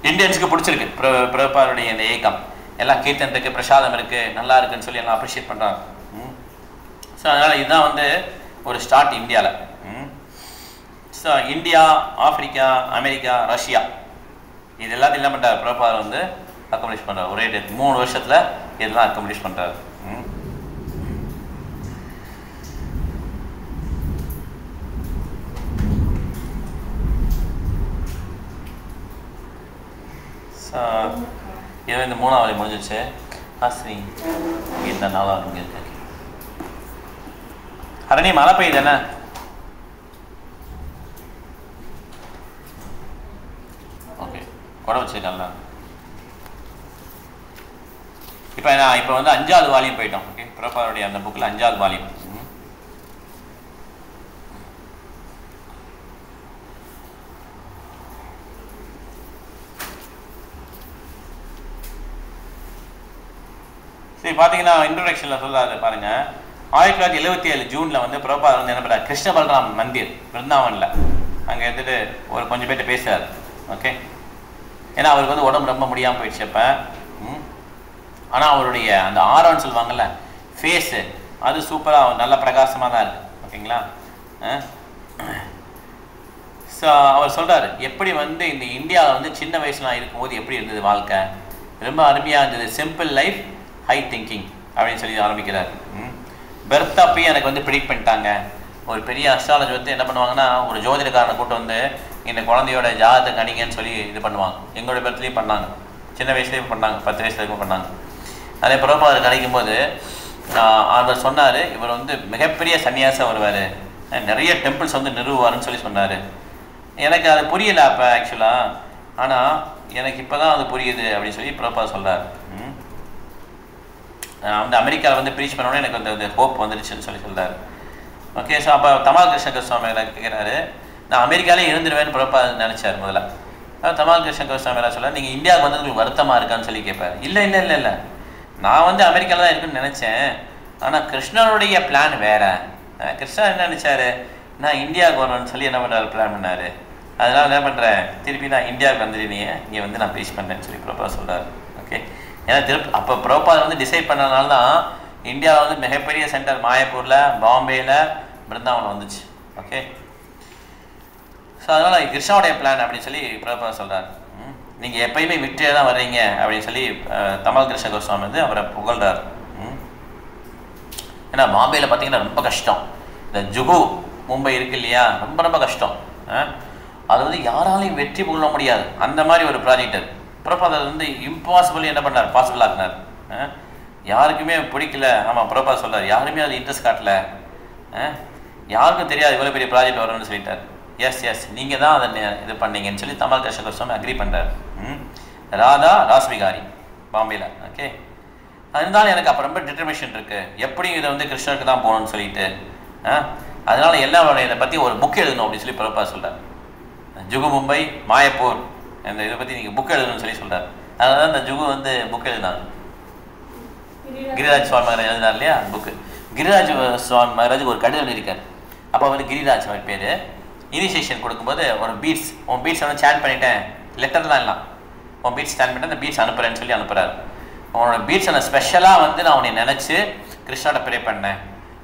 இந்தியன்ஸுக்கு பிடிச்சிருக்கு பிரபாருடைய இந்த ஏக்கம், எல்லாம் கீர்த்தன் இருக்குது, பிரசாதம் இருக்குது, நல்லா இருக்குன்னு சொல்லி எல்லாம் அப்ரிஷியேட் பண்ணுறாங்க. ஸோ அதனால் இதுதான் வந்து ஒரு ஸ்டார்ட் இந்தியாவில். So India, Africa, America, Russia இது எல்லாத்தையும் என்ன பண்ணுறாரு பிரபார் வந்து அக்கம்ப்ளிஷ் பண்ணுறாரு. ஒரே 3 வருஷத்தில் இதெல்லாம் அக்கம்ப்ளிஷ் பண்ணுறாரு. ஸோ இது இந்த 3வது முடிஞ்சிச்சு. ஹஸ்ரீ இந்த 4வது இங்கே இருக்கு. ஹரணி மழை பெய்யுது என்ன? ஓகே கொடை வச்சுருக்கல. இப்போ வந்து 5வது வால்யூம் போயிட்டோம். ஓகே, பிரபாருடைய அந்த புக்கில் 5வது வால்யூம். சரி, பார்த்தீங்கன்னா இன்ட்ரோடக்ஷனில் சொல்லாது பாருங்கள். 1977 ஜூனில் வந்து பிரபாத் வந்து என்ன பண்ணுறாரு, கிருஷ்ண பலராம் மந்திர் பிருந்தாவனில் அங்கே இருந்துட்டு ஒரு கொஞ்சம் பேர்ட்ட பேசுகிறார். ஓகே, ஏன்னா அவருக்கு வந்து உடம்பு ரொம்ப முடியாமல் போயிடுச்சு அப்போ. ஆனால் அவருடைய அந்த ஆரான்னு சொல்லுவாங்கள்ல ஃபேஸு, அது சூப்பராக நல்ல பிரகாசமாக தான் இருக்குது. ஓகேங்களா? ஸோ அவர் சொல்கிறார், எப்படி வந்து இந்த இந்தியாவில் வந்து சின்ன வயசுலாம் இருக்கும்போது எப்படி இருந்தது வாழ்க்கை, ரொம்ப அருமையாக இருந்தது, சிம்பிள் லைஃப், ஹை திங்கிங் அப்படின்னு சொல்லி ஆரம்பிக்கிறார். பெர்த் அப்பயும் எனக்கு வந்து ப்ரிடிக்ட் பண்ணிட்டாங்க. ஒரு பெரிய அஸ்ட்ராலஜி வந்து என்ன பண்ணுவாங்கன்னா, ஒரு ஜோதிடக்காரனை கூட்டு வந்து இந்த குழந்தையோட ஜாதகத்தை கணிங்கன்னு சொல்லி இது பண்ணுவாங்க. எங்களோட பெர்த்லேயும் பண்ணாங்க, சின்ன வயசுலேயும் பண்ணாங்க, 10 வயசுல இருக்கும் பண்ணாங்க. அதே பிரபாத் கணிக்கும் போது அவர் சொன்னார், இவர் வந்து மிகப்பெரிய சன்னியாசம் வருவார், நிறைய டெம்பிள்ஸ் வந்து நிறுவுவார்னு சொல்லி சொன்னார். எனக்கு அது புரியலை அப்போ ஆக்சுவலாக, ஆனால் எனக்கு இப்போ தான் அது புரியுது அப்படின்னு சொல்லி பிரபாத் சொல்கிறார். வந்து அமெரிக்காவில் வந்து ப்ரீச் பண்ணோன்னே எனக்கு வந்து ஹோப் வந்துடுச்சுன்னு சொல்லி சொல்கிறார். ஓகே, ஸோ அப்போ தமால் கிருஷ்ண சுவாமி கேட்குறாரு, நான் அமெரிக்காலே இருந்துடுவேன்னு பிரபாத் நினச்சார் முதல்ல. தமால் கிருஷ்ண சுவாமி எல்லாம் சொல்ல, நீங்கள் இந்தியாவுக்கு வந்து உங்களுக்கு வருத்தமாக இருக்கான்னு சொல்லி கேட்பார். இல்லை இல்லை இல்லை இல்லை, நான் வந்து அமெரிக்காவில் தான் இருக்குன்னு நினச்சேன், ஆனால் கிருஷ்ணனுடைய பிளான் வேறு. கிருஷ்ணன் என்ன நினச்சாரு, நான் இந்தியாவுக்கு வரணும்னு சொல்லி என்ன பண்ணுறாரு, பிளான் பண்ணார். அதனால் என்ன பண்ணுறேன், திருப்பி நான் இந்தியாவுக்கு வந்துடுவீங்க, இங்கே வந்து நான் ப்ரீச் பண்ணுறேன்னு சொல்லி பிரபாத் சொல்கிறார். ஓகே, ஏன்னா அப்போ பிரபாத் வந்து டிசைட் பண்ணதுனால தான் இந்தியாவில் வந்து மிகப்பெரிய சென்டர் மாயப்பூரில், பாம்பேயில், பிருந்தாவனம் வந்துச்சு. ஓகே, ஸோ அதனால் கிருஷ்ணாவுடைய பிளான் அப்படின்னு சொல்லி பிரபாத் சொல்கிறார். நீங்கள் எப்பயுமே விட்டே தான் வர்றீங்க அப்படின்னு சொல்லி தமால் கிருஷ்ண கோஸ்வாமி வந்து அவரை புகழ்றார். ஏன்னா பாம்பேயில் பார்த்தீங்கன்னா ரொம்ப கஷ்டம். இந்த ஜுகு மும்பை இருக்கு இல்லையா, ரொம்ப ரொம்ப கஷ்டம். அது வந்து யாராலையும் வெற்றி புகழ முடியாது அந்த மாதிரி ஒரு ப்ராஜெக்ட் அது. பிரபாதர் வந்து இம்பாசிபிள் என்ன பண்ணார், பாசிபிள் ஆக்குனார். யாருக்குமே பிடிக்கல. ஆமாம், பிரபாத் சொல்றார், யாருமே அதில் இன்ட்ரெஸ்ட் காட்டல, யாருக்கும் தெரியாது இவ்வளோ பெரிய ப்ராஜெக்ட் வரும்னு சொல்லிட்டார். எஸ் நீங்கள் தான் அதை இது பண்ணீங்கன்னு சொல்லி தமால் கிருஷ்ண கோஸ்வாமி அக்ரி பண்ணுறார். ராதா ராஸ்விகாரி பாம்பேயில். ஓகே, இருந்தாலும் எனக்கு அப்போ ரொம்ப டிட்டர்மினேஷன் இருக்குது, எப்படியும் இதை வந்து கிருஷ்ணருக்கு தான் போகணும்னு சொல்லிட்டு அதனால எல்லாரோட இதை பற்றி ஒரு புக் எழுதணும் அப்படின்னு சொல்லி பிரபாத் சொல்கிறார். ஜுகு மும்பை மாயப்பூர் இந்த இதை பற்றி நீங்கள் புக் எழுதணும்னு சொல்லி சொல்கிறார். அதனால தான் இந்த ஜுகு வந்து புக் எழுதினாங்க. கிரிராஜ் சுவாமி மகாராஜ் எழுதினார் இல்லையா புக்கு. கிரிராஜ் சுவாமி மகாராஜுக்கு ஒரு கடிதம் எழுதியிருக்காரு. அப்போ வந்து கிரிராஜ் அவர் பேர். இனிஷியேஷன் கொடுக்கும்போது ஒரு பீட்ஸ், உன் பீட்ஸ் வந்து சேன் பண்ணிட்டேன், லெட்டர்லாம் எல்லாம் உன் பீட்ஸ் சேன் பண்ணிட்டு அந்த பீட்ஸ் அனுப்புறேன்னு சொல்லி அனுப்புகிறாரு. உன்னோட பீட்ஸை நான் ஸ்பெஷலாக வந்து நான் உன்னை நினச்சி கிருஷ்ணாட்ட ப்ரே பண்ணேன்,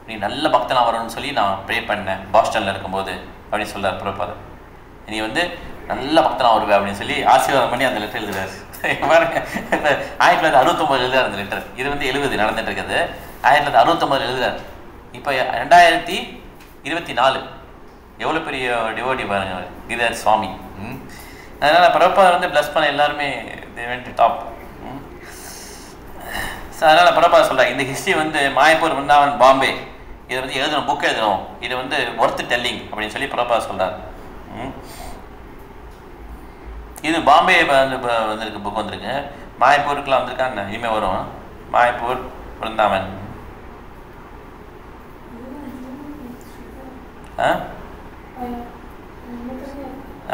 நீ நல்ல பக்தனாக வரணும்னு சொல்லி நான் ப்ரே பண்ணேன் பாஸ்டனில் இருக்கும்போது அப்படின்னு சொல்கிறார் பிரபாதர். நீ வந்து நல்ல பக்தனாக வருவே அப்படின்னு சொல்லி ஆசீர்வாதம் பண்ணி அந்த லெட்டர் எழுதுறாரு. பாருங்க, இப்போ 1969 எழுதுறாரு அந்த லெட்டர். இது வந்து 70 நடந்துட்டு இருக்குது. 1969 எழுதுறாரு. இப்போ 2024 எவ்வளோ பெரிய டிவோட்டி பாருங்க கிரிராஜ் சுவாமி. அதனால் பிரபாதர் வந்து ப்ளஸ் பண்ண எல்லாருமே டாப். ஸோ அதனால் பிரபாதர் சொல்கிறார், இந்த ஹிஸ்ட்ரி வந்து மாயப்பூர் விருந்தாவன் பாம்பே இதை வந்து எழுதணும், புக் எழுதணும், இது வந்து ஒர்த்து டெல்லிங் அப்படின்னு சொல்லி பிரபாதர் சொல்கிறார். இது பாம்பே வந்து வந்திருக்கு, புக் வந்திருக்கு. மாயப்பூருக்குலாம் வந்திருக்கான்னு இனிமேல் வரும். மாயப்பூர் விருந்தாவன்.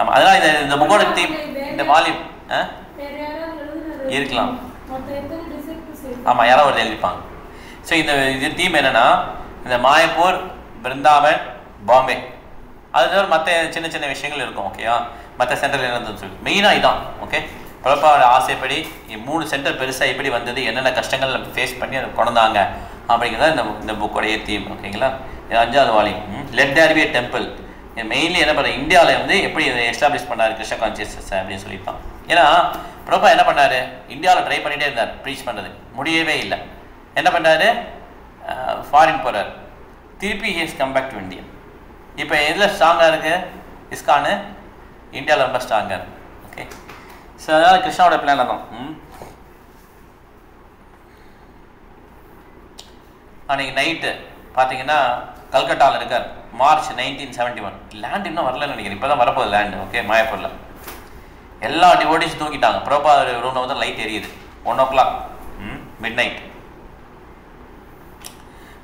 ஆமாம், அதனால் இந்த புக்கோட தீம், இந்த வால்யூம் இருக்கலாம். ஆமாம், யாராவது ஒரு எழுதிப்பாங்க. ஸோ இது தீம் என்னென்னா, இந்த மாயப்பூர் பிருந்தாவன் பாம்பே, அது தவிர மற்ற சின்ன சின்ன விஷயங்கள் இருக்கும். ஓகேவா, மற்ற சென்டரில் இருந்ததுன்னு சொல்லி மெயினாக இதான். ஓகே, பிரபாவோட ஆசைப்படி 3 சென்டர் பெருசாக எப்படி வந்தது, என்னென்ன கஷ்டங்கள் ஃபேஸ் பண்ணி அதை கொண்டாங்க அப்படிங்கிறத இந்த புக்கோடைய தீம். ஓகேங்களா, இது 5வது volume. Let there be a temple. Mainly என்ன பண்ணுற, இந்தியாவில் வந்து எப்படி இதை எஸ்டாப்ளிஷ் பண்ணார் கிருஷ்ண கான்சியஸ்னஸ் அப்படின்னு சொல்லியிருப்பான். ஏன்னா பிரபா என்ன பண்ணார், இந்தியாவில் ட்ரை பண்ணிகிட்டே இருந்தார் ப்ரீச் பண்ணுறது, முடியவே இல்லை. என்ன பண்ணார், ஃபாரின் போகிறார், திருப்பி he's come back to India. இப்போ எதில் ஸ்ட்ராங்காக இருக்குது, இஸ்கானு இந்தியாவில் ரொம்ப ஸ்ட்ராங்காக இருக்குது. ஓகே, ஸோ அதனால் கிருஷ்ணாவோட பிளான் தான். அன்றைக்கி நைட்டு பார்த்தீங்கன்னா கல்கட்டாவில் இருக்கார். மார்ச் 1971. லேண்ட் இன்னும் வரலன்னு நினைக்கிறேன், இப்போ தான் வரப்போகுது லேண்டு. ஓகே, மாயப்பூரில் எல்லா டிவோட்டிஸும் தூங்கிட்டாங்க. பிரபா ரூமில் வந்து லைட் எரியுது. 1 o'clock மிட் நைட்.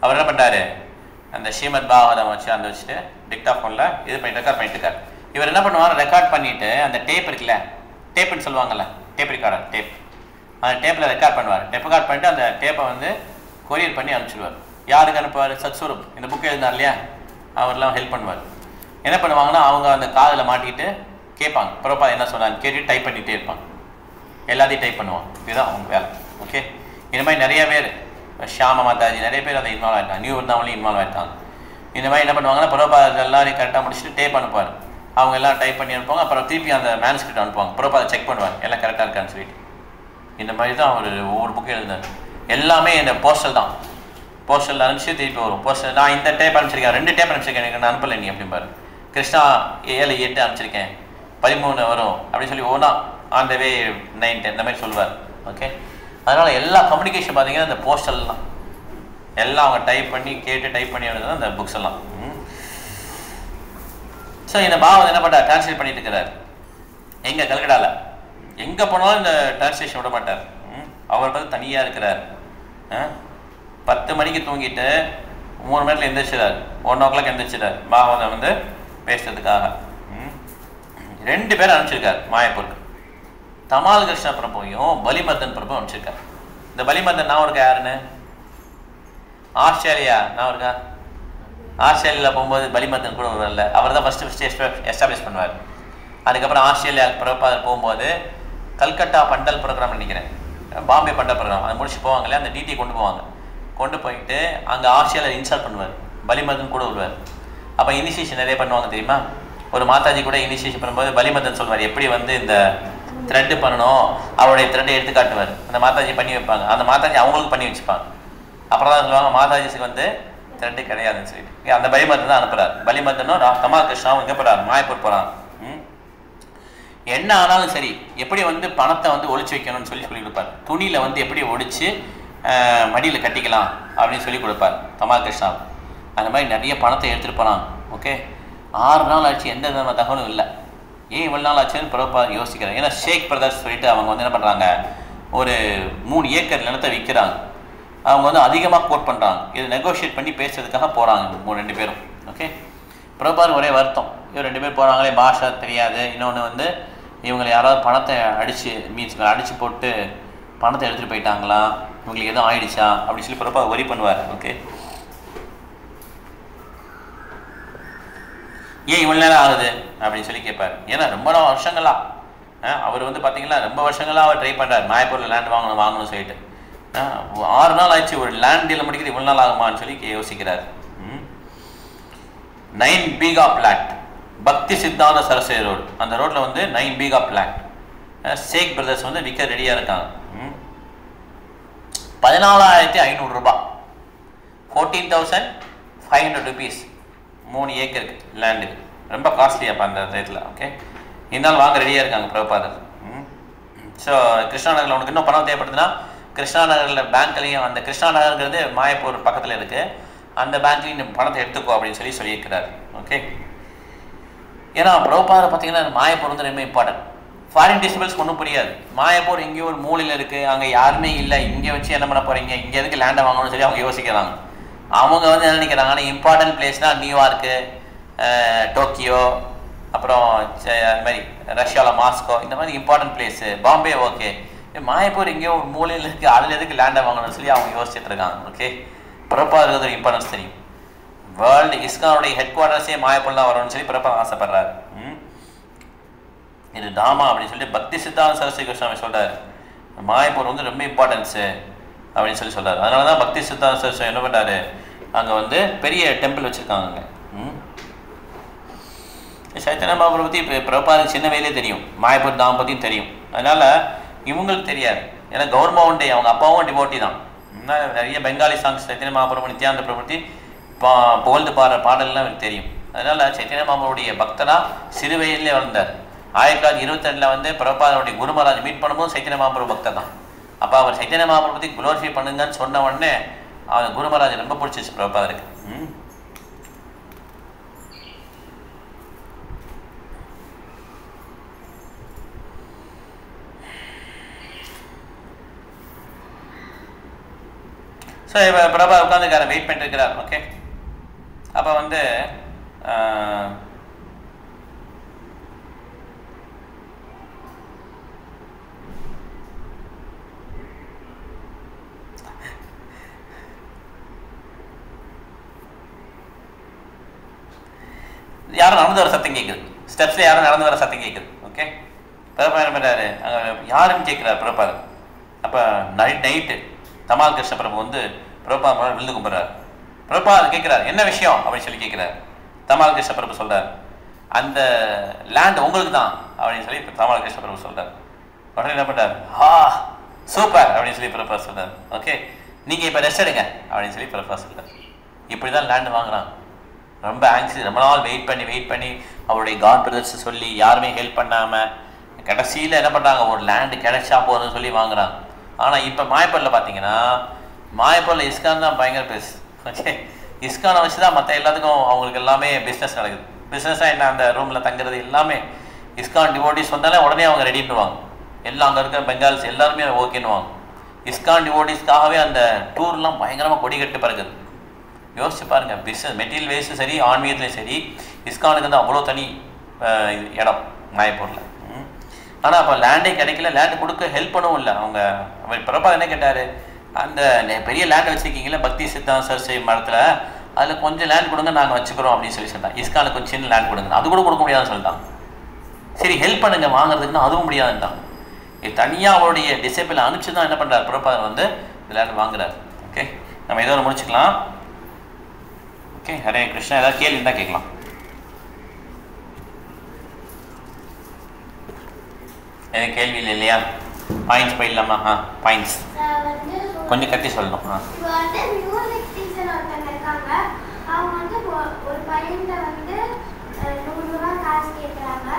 அவர் என்ன பண்ணுறாரு, அந்த ஸ்ரீமத் பாகவதம் வச்சு அந்த வச்சுட்டு டிக்டாஃபோனில் இது பண்ணிட்டு ரெக்கார்ட் பண்ணிட்டு இருக்கார். இவர் என்ன பண்ணுவார், ரெக்கார்ட் பண்ணிவிட்டு அந்த டேப் இருக்குல்ல, டேப்புன்னு சொல்லுவாங்கள்ல, டேப் ரெக்கார்டர் டேப், அந்த டேப்பில் ரெக்கார்ட் பண்ணுவார். ரெக்கார்ட் பண்ணிட்டு அந்த டேப்பை வந்து கொரியர் பண்ணி அனுப்பிச்சிடுவார். யாருக்கு அனுப்புவார், சத்ஸ்வரூப் இந்த புக் எழுதினார் இல்லையா, அவர்லாம் ஹெல்ப் பண்ணுவார். என்ன பண்ணுவாங்கன்னா, அவங்க அந்த காதில் மாட்டிக்கிட்டு கேட்பாங்க, பிரபா என்ன சொன்னான்னு கேட்டுட்டு டைப் பண்ணிகிட்டே இருப்பாங்க, எல்லாத்தையும் டைப் பண்ணுவாங்க. இதுதான் அவங்க வேலை. ஓகே, இந்த மாதிரி நிறைய பேர், ஷியாமா மாதாஜி நிறைய பேர் அதை இன்வால்வ் ஆகிட்டாங்க, நியூ இருந்தாலும் இன்வால்வ் ஆகிட்டாங்க. இந்த மாதிரி என்ன பண்ணுவாங்கன்னா, பிரபா எல்லாரையும் கரெக்டாக முடிச்சுட்டு டேப் அனுப்புவார். அவங்க எல்லாம் டைப் பண்ணி அனுப்புவாங்க. அப்புறம் திருப்பி அந்த மேனுஸ்கிரிப்ட் அனுப்புவாங்க. பிரபா அதை செக் பண்ணுவார், எல்லாம் கரெக்டாக இருக்கான்னு சொல்லிட்டு. இந்த மாதிரி தான் அவர் ஒவ்வொரு புக்கும் எழுதினார். எல்லாமே இந்த போஸ்டல் தான். போஸ்டலில் அனுப்பிச்சு திருப்பி வரும். போஸ்டல் நான் இந்த டேப் அனுப்பிச்சிருக்கேன், 2 டேப் அனுப்பிச்சிருக்கேன், எனக்கு நான் அனுப்பலை நீ அப்படிம்பாரு. கிருஷ்ணா 7, 8 அனுப்பிச்சிருக்கேன், 13 வரும் அப்படின்னு சொல்லி ஒவ்வொன்றா ஆன் த வே 9, 10 இந்த மாதிரி சொல்லுவார். ஓகே, அதனால் எல்லா கம்யூனிகேஷன் பார்த்தீங்கன்னா இந்த போஸ்டல்லாம் எல்லாம் அவங்க டைப் பண்ணி கேட்டு டைப் பண்ணி எழுதுதான் இந்த புக்ஸ் எல்லாம். ஸோ இந்த பாவம் என்ன பண்ணுறார், டிரான்ஸ்லேட் பண்ணிட்டு இருக்கிறார். எங்கே, கல்கட்டாவில் எங்கே போனாலும் இந்த டிரான்ஸ்லேஷன் விட மாட்டார். அவர் பார்த்து தனியாக இருக்கிறார். 10 மணிக்கு தூங்கிட்டு 3 மணி நேரத்தில் எந்திரிச்சிடார். 1 o'clock எந்திரிச்சிடார் பாகவதம் வந்து பேசுறதுக்காக. 2 பேர் அனுப்பிச்சிருக்கார் மாயப்பூருக்கு. தமால் கிருஷ்ண பிரபுவையும் பலிமர்தன் பிரபு அனுப்பிச்சிருக்கார். இந்த பலிமர்தன் நான் இருக்கா யாருன்னு, ஆஸ்திரேலியா நான் இருக்கா, ஆஸ்திரேலியாவில் போகும்போது பலிமர்தன் கூட வரல, அவர் தான் ஃபஸ்ட்டு எஸ்டாப்ளிஷ் பண்ணுவார். அதுக்கப்புறம் ஆஸ்திரேலியா பிரபாதர் போகும்போது கல்கட்டா பண்டல் ப்ரோக்ராம் நினைக்கிறேன், பாம்பே பண்டல் ப்ரோக்ராம் அதை முடிச்சு போவாங்க இல்லையா, அந்த டிடி கொண்டு போவாங்க. கொண்டு போயிட்டு அங்கே ஆஸ்திரேலியா இன்ஸ்டால் பண்ணுவார், பலிமர்தன் கூட வருவார். அப்போ இனிஷியேஷன் நிறைய பண்ணுவாங்க தெரியுமா. ஒரு மாதாஜி கூட இனிஷியேஷன் பண்ணும்போது பலிமர்தன் சொல்வார், எப்படி வந்து இந்த த்ரெட்டு பண்ணணும், அவருடைய த்ரெட்டை எடுத்து காட்டுவார். அந்த மாதாஜி பண்ணி வைப்பாங்க, அந்த மாதாஜி அவங்களுக்கு பண்ணி வச்சுப்பாங்க. அப்புறம் தான் சொல்லுவாங்க மாதாஜிக்கு வந்து த்ரெட்டு கிடையாதுன்னு சொல்லிட்டு அந்த பலிமருந்து தான் அனுப்புகிறார். பலிமருந்தும் தமால் கிருஷ்ணாவும் எங்கே போகிறார், மாயப்பூர் போகிறாங்க. என்ன ஆனாலும் சரி, எப்படி வந்து பணத்தை வந்து ஒழிச்சு வைக்கணும்னு சொல்லி கொடுப்பார். துணியில் வந்து எப்படி ஒழிச்சு மடியில் கட்டிக்கலாம் அப்படின்னு சொல்லி கொடுப்பார் தமால் கிருஷ்ணா. அந்த மாதிரி நிறைய பணத்தை எடுத்துகிட்டு போகிறான். ஓகே, 6 நாள் ஆச்சு, எந்த விதமான தகவலும் இல்லை. ஏன் இவ்வளோ நாள் ஆச்சுன்னு பிரபுபாதர் யோசிக்கிறார். ஏன்னா ஷேக் பிரதர்ஸ் சொல்லிட்டு அவங்க வந்து என்ன பண்ணுறாங்க, ஒரு 3 ஏக்கர் நிலத்தை விற்கிறாங்க. அவங்க வந்து அதிகமாக கோட் பண்ணுறாங்க. இது நெகோஷியேட் பண்ணி பேசுறதுக்காக போகிறாங்க 2 பேரும். ஓகே, பிரபுபாதர் ஒரே வருத்தம், இவர் 2 பேர் போகிறாங்களே, பாஷா தெரியாது, இன்னொன்று வந்து இவங்களை யாராவது பணத்தை அடித்து போட்டு பணத்தை எடுத்துகிட்டு போயிட்டாங்களா, இவங்களுக்கு எதுவும் ஆயிடுச்சா அப்படின்னு சொல்லி பிரபுபாதர் வரி பண்ணுவார். ஓகே, ஏன் இவ்வளோ நேரம் ஆகுது அப்படின்னு சொல்லி கேட்பார். ஏன்னா ரொம்ப வருஷங்களா அவர் வந்து பார்த்தீங்கன்னா ரொம்ப வருஷங்களாக அவர் ட்ரை பண்ணுறார் மாயப்பூரில் லேண்ட் வாங்கணும்னு சொல்லிட்டு. 6 நாள் ஆச்சு, ஒரு லேண்ட் டீல் முடிக்கிறது இவ்வளோ நாள் ஆகுமான்னு சொல்லி யோசிக்கிறார். 9 பீகா பிளாட், பக்தி சித்தாந்த சரஸ்வதி ரோடு, அந்த ரோட்டில் வந்து 9 பீகா பிளாட் ஷேக் பிரதர்ஸ் வந்து விற்க ரெடியாக இருக்காங்க. 14,500 ரூபாய், 14,500 rupees 3 ஏக்கருக்கு லேண்டுக்கு. ரொம்ப காஸ்ட்லியாக அப்போ அந்த ரேட்டில். ஓகே, இருந்தாலும் வாங்க ரெடியாக இருக்காங்க பிரபுபாதர். ஸோ கிருஷ்ணா நகரில் உனக்கு இன்னும் பணம் தேவைப்படுதுன்னா கிருஷ்ணா நகரில் பேங்க்லேயும், அந்த கிருஷ்ணா நகருங்கிறது மாயப்பூர் பக்கத்தில் இருக்குது, அந்த பேங்க்லேயும் பணத்தை எடுத்துக்கோ அப்படின்னு சொல்லியிருக்கிறார். ஓகே, ஏன்னா பிரபுபாதர் பார்த்தீங்கன்னா மாயப்பூர் வந்து ரொம்ப இம்பார்ட்டன்ட். ஃபாரின் டிசிபிள்ஸ்க்கு ஒன்றும் புரியாது. மாயப்பூர் எங்கேயோ ஒரு மூலையில் இருக்குது, அங்கே யாருமே இல்லை, இங்கே வச்சு என்ன பண்ண போகிறீங்க, இங்கே எதுக்கு லேண்டை வாங்கணும்னு சொல்லி அவங்க யோசிக்கிறாங்க. அவங்க வந்து என்ன நினைக்கிறாங்க, ஆனால் இம்பார்ட்டன்ட் பிளேஸ்னால் நியூயார்க்கு, டோக்கியோ, அப்புறம் அது மாதிரி ரஷ்யாவில் மாஸ்கோ, இந்த மாதிரி important place, Bombay. Okay, Mayapur எங்கேயோ ஒரு மூலையில் இருக்குது, அதில் எதுக்கு லேண்டை வாங்கணும்னு சொல்லி அவங்க யோசிச்சுட்டு இருக்காங்க. ஓகே, பிரபுபாதருக்கு ஒரு இம்பார்ட்டன்ஸ் தெரியும். வேர்ல்டு இஸ்கானுடைய ஹெட் குவார்ட்டர்ஸே மாயப்பூர் தான் வரணும்னு சொல்லி பிரபுபாதர் ஆசைப்படுறாரு. இது தாமா அப்படின்னு சொல்லிட்டு பக்தி சித்தாந்த சரஸ்வதி கிருஷ்ணாவை சொல்கிறார். மாயப்பூர் வந்து ரொம்ப இம்பார்ட்டன்ஸு அப்படின்னு சொல்லி சொல்கிறார். அதனால தான் பக்தி சித்தாந்த சரஸ்வதி என்ன பண்ணுறாரு, அங்கே வந்து பெரிய டெம்பிள் வச்சுருக்காங்க அங்கே. சைத்தன்ய மகாபிரபு பற்றி இப்போ பிரபுபாதருக்கு சின்ன வயதிலே தெரியும், மாயப்பூர் தாம் பற்றியும் தெரியும். அதனால் இவங்களுக்கு தெரியாது, ஏன்னா கவர்மெண்ட் அவங்க அப்பாவும் டிவோட்டி தான். நிறைய பெங்காலி சாங்ஸ் சைத்தன்ய மகாபிரபு நித்யானந்த பிரபு பற்றி புகழ்ந்து பாடுற பாடல்லாம் எனக்கு தெரியும். அதனால் சைத்தன்ய மகாபிரபுடைய பக்தனாக சிறு வயதிலே வளர்ந்தார். 1922 வந்து பிரபுபாதருடைய குரு மகாராஜ் மீட் பண்ணும்போது சைத்தன்ய மகாபிரபு பக்தர் தான். அப்போ அவர் சைத்தன்ய மகாபிரபு பற்றி குளோரிஃபை பண்ணுங்கன்னு சொன்ன உடனே அவர் குரு மகாராஜ் ரொம்ப பிடிச்சிச்சு பிரபுபாதருக்கு. ஸோ இப்போ பிரபா உட்காந்துக்கார வெயிட் பண்ணிட்டு இருக்கிறார். ஓகே, அப்போ வந்து யாரும் நடந்து வர சத்தம் கேட்குது, ஸ்டெப்ஸில் யாரும் நடந்து வர சத்தம் கேட்குது. ஓகே, பிரபா என்ன பண்ணுறாரு, அங்கே யாருன்னு கேட்குறாரு பிரபாதர். அப்போ நைட்டு தமால் கிருஷ்ண பிரபு வந்து பிரபுபாதர் விழுந்து கும்பிட்றாரு. பிரபுபாதர் கேட்குறாரு என்ன விஷயம் அப்படின்னு சொல்லி கேட்குறாரு. தமால் கிருஷ்ண பிரபு சொல்கிறார், அந்த லேண்ட் உங்களுக்கு தான் அப்படின்னு சொல்லி தமால் கிருஷ்ண பிரபு சொல்கிறார். உடனே என்ன பண்ணுறாரு, சூப்பர் அப்படின்னு சொல்லி பிரபுபாதர் சொல்கிறார். ஓகே, நீங்கள் இப்போ ரெஸ்ட் எடுங்க அப்படின்னு சொல்லி பிரபுபாதர் சொல்கிறார். இப்படி தான் லேண்டு வாங்குறாங்க. ரொம்ப ஆங்ஸியஸ், ரொம்ப நாள் வெயிட் பண்ணி அவருடைய காட் பிரதர்ஸ் சொல்லி யாருமே ஹெல்ப் பண்ணாமல் கடைசியில் என்ன பண்ணுறாங்க, ஒரு லேண்டு கிடைச்சா போதுன்னு சொல்லி வாங்குறாங்க. ஆனால் இப்போ மாயப்பூரில் பார்த்தீங்கன்னா மாயப்பூரில் இஸ்கான் தான் பயங்கர பெருசு. ஓகே, இஸ்கானை வச்சு தான் மற்ற எல்லாத்துக்கும் அவங்களுக்கு எல்லாமே பிஸ்னஸ் நடக்குது. பிஸ்னஸாக என்ன, அந்த ரூமில் தங்குறது எல்லாமே இஸ்கான் டிவோட்டிஸ் வந்தாலே உடனே அவங்க ரெடின்னுவாங்க. எல்லாம் அங்கே இருக்கிற பெங்கால்ஸ் எல்லாருமே ஓகேன்னுவாங்க. இஸ்கான் டிவோட்டிஸ்க்காகவே அந்த டூர்லாம் பயங்கரமாக கொடி கட்டு பறக்குது. யோசிச்சு பாருங்கள், பிஸ்னஸ் மெட்டீரியல் வேஸ்ட்டும் சரி, ஆன்மீகத்துலையும் சரி, இஸ்கானுக்கு வந்து அவ்வளோ தனி இடம் மாயப்பூரில். ஆனால் அப்போ லேண்டே கிடைக்கல, லேண்டு கொடுக்க ஹெல்ப் பண்ணவும் இல்லை அவங்க. பிரபா என்ன கேட்டார், அந்த பெரிய லேண்ட் வச்சுருக்கீங்களா பக்தி சித்தாந்த சரஸ்வதி மரத்தில், அதில் கொஞ்சம் லேண்ட் கொடுங்க நாங்கள் வச்சுக்கிறோம் அப்படின்னு சொல்லி சொல்லிட்டான். இஸ்கானுக்கு கொஞ்சம் சின்ன லேண்ட் கொடுங்க, அது கூட கொடுக்க முடியாதுன்னு சொல்லிட்டான். சரி ஹெல்ப் பண்ணுங்க வாங்குறதுக்குன்னா அதுவும் முடியாதுன்ட்டான். தனியாக அவருடைய டிசைபிள் அனுப்பிச்சு தான் என்ன பண்ணுறாரு பிரபுபாதர் வந்து இந்த லேண்ட் வாங்குறாரு. ஓகே, நம்ம இதோட முடிச்சுக்கலாம். ஓகே, ஹரே கிருஷ்ணா. ஏதாவது கேள்வி இருந்தால் கேட்கலாம். எனக்கு கேள்வி இல்லை இல்லையா? பாயிண்ட்ஸ் போயிடலாமா? பாயிண்ட்ஸ் கொஞ்சம் கத்தி சொல்லணும். இப்போ வந்து மியூசிக் டீச்சர் ஒருத்தங்க இருக்காங்க. அவங்க வந்து ஒரு பையன்கிட்ட வந்து 100 ரூபாய் காசு கேட்குறாங்க.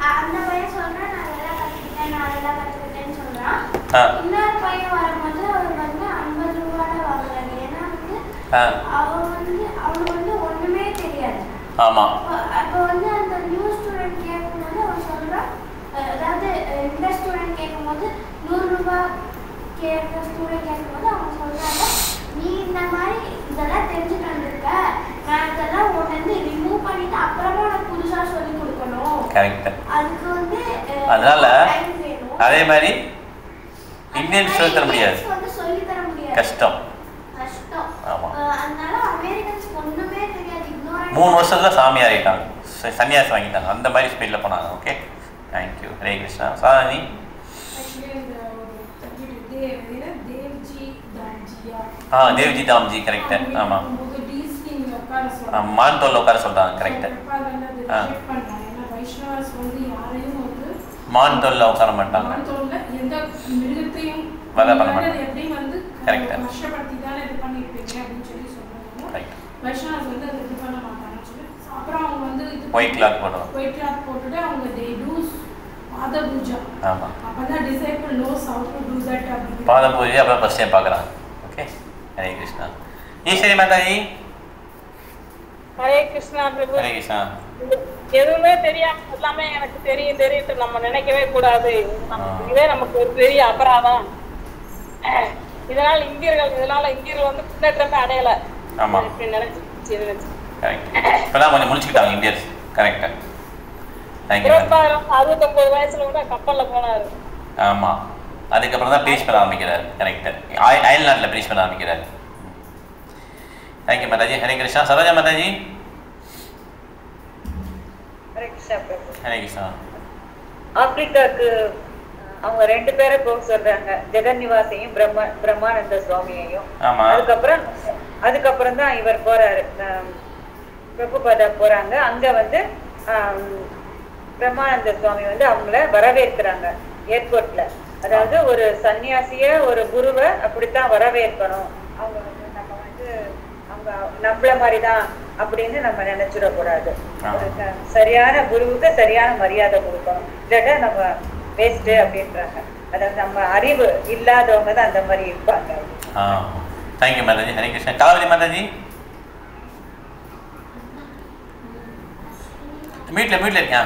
அந்த பையன் சொல்கிறான் நான் அதெல்லாம் கற்றுக்கிட்டேன்னு சொல்கிறான். இன்னொரு பையன் வரும்போது அவர் வந்து 50 ரூபாய் வாங்குறாங்க. ஏன்னா வந்து அவனுக்கு வந்து ஒன்றுமே தெரியாது. ஆமாம். அப்போ வந்து அந்த நியூ ஸ்டூடெண்ட் கேட்கும்போது அவன் சொல்கிறான், அதாவது இந்த ஸ்டூடெண்ட் கேட்கும்போது 100 ரூபாய் கேட்குற ஸ்டூடெண்ட் கேட்கும்போது அவங்க சொல்கிறாங்க, நீ இந்த மாதிரி இதெல்லாம் தெரிஞ்சுட்டு வந்திருக்க, நான் இதெல்லாம் உடனே ரிமூவ் பண்ணிட்டு அப்புறமா உனக்கு புதுசாக சொல்லி கொடுக்கணும். கரெக்ட். அதுக்கு வந்து அதனால அதே மாதிரி இந்தியன் சொல்லி தர முடியாது, வந்து சொல்லி தர முடியாது, கஷ்டம். ஆமாம். அதனால அமெரிக்கன்ஸ் ஒன்றுமே தெரியாது. 3 வருஷத்துல சாமி ஆகிட்டாங்க, சன்னியாசி வாங்கிட்டாங்க, அந்த மாதிரி ஸ்பீடில் போனாங்க. Okay, thank you. ஹரே கிருஷ்ணா. சாதனி தேவ்ஜி தாம்ஜி கரெக்ட். ஆமாம், மான்தோல்ல உட்கார சொல்றாங்க. கரெக்ட். மான்தோல்ல உட்கார மாட்டாங்க, வலை பண்ண மாட்டாங்க. கரெக்ட். ஒயிட் கிளாத் போடுவாங்க. ஆமாம், பாத பூஜை அப்புறம் ஃபர்ஸ்ட் டைம் பார்க்குறாங்க. ஓகே, ஹரே கிருஷ்ணா. ஈஸ்வரி மாதாஜி ஹரே கிருஷ்ணா. ஹரே கிருஷ்ணா. எதுவுமே தெரியாம எல்லாமே எனக்கு தெரியும் நம்ம நினைக்கவே கூடாது. இதே நமக்கு ஒரு பெரிய அபராதம். இதனால இந்தியர்கள் வந்து முன்னேற்றமே அடையல. ஆமா, நினைச்சு கரெக்ட். இப்பதான் கொஞ்சம் முடிச்சுக்கிட்டாங்க இந்தியர்ஸ். கரெக்ட். 69 வயசுல கூட கப்பல்ல போனாரு. ஆமா, அதுக்கப்புறம் தான் ப்ரீச் பண்ண ஆரம்பிக்கிறாரு. கரெக்ட். அயல்நாட்டில் ப்ரீச் பண்ண ஆரம்பிக்கிறாரு. தேங்க்யூ மாதாஜி. ஹரே கிருஷ்ணா. சரோஜா மாதாஜி. ஹரே கிருஷ்ணா. ஆப்பிரிக்காவுக்கு அவங்க 2 பேரை போக சொல்றாங்க, ஜெகன்னிவாசையும் பிரம்மானந்த சுவாமியையும். அதுக்கப்புறம் தான் இவர் போறாரு, பிரபுபாதா போறாங்க. அங்க வந்து பிரம்மானந்த சுவாமி வந்து அவங்கள வரவேற்கிறாங்க ஏர்போர்ட்ல. அதாவது ஒரு சன்னியாசிய ஒரு குருவை அப்படித்தான் வரவேற்கணும். அவங்க வந்து நம்ம வந்து அவங்க நம்மள மாதிரிதான் அப்படின்னு நம்ம நினைச்சிடக்கூடாது. சரியான குருவுக்கு சரியான மரியாதை கொடுக்கணும், இல்லாட்ட நம்ம வேஸ்ட் அப்படின்றாங்க. அதாவது நம்ம அறிவு இல்லாதவங்க தான் அந்த மாதிரி இருப்பாங்க. தேங்க்யூ மாதாஜி. ஹரே கிருஷ்ணா. காவேரி மாதாஜி. மீட்ல இருக்கா?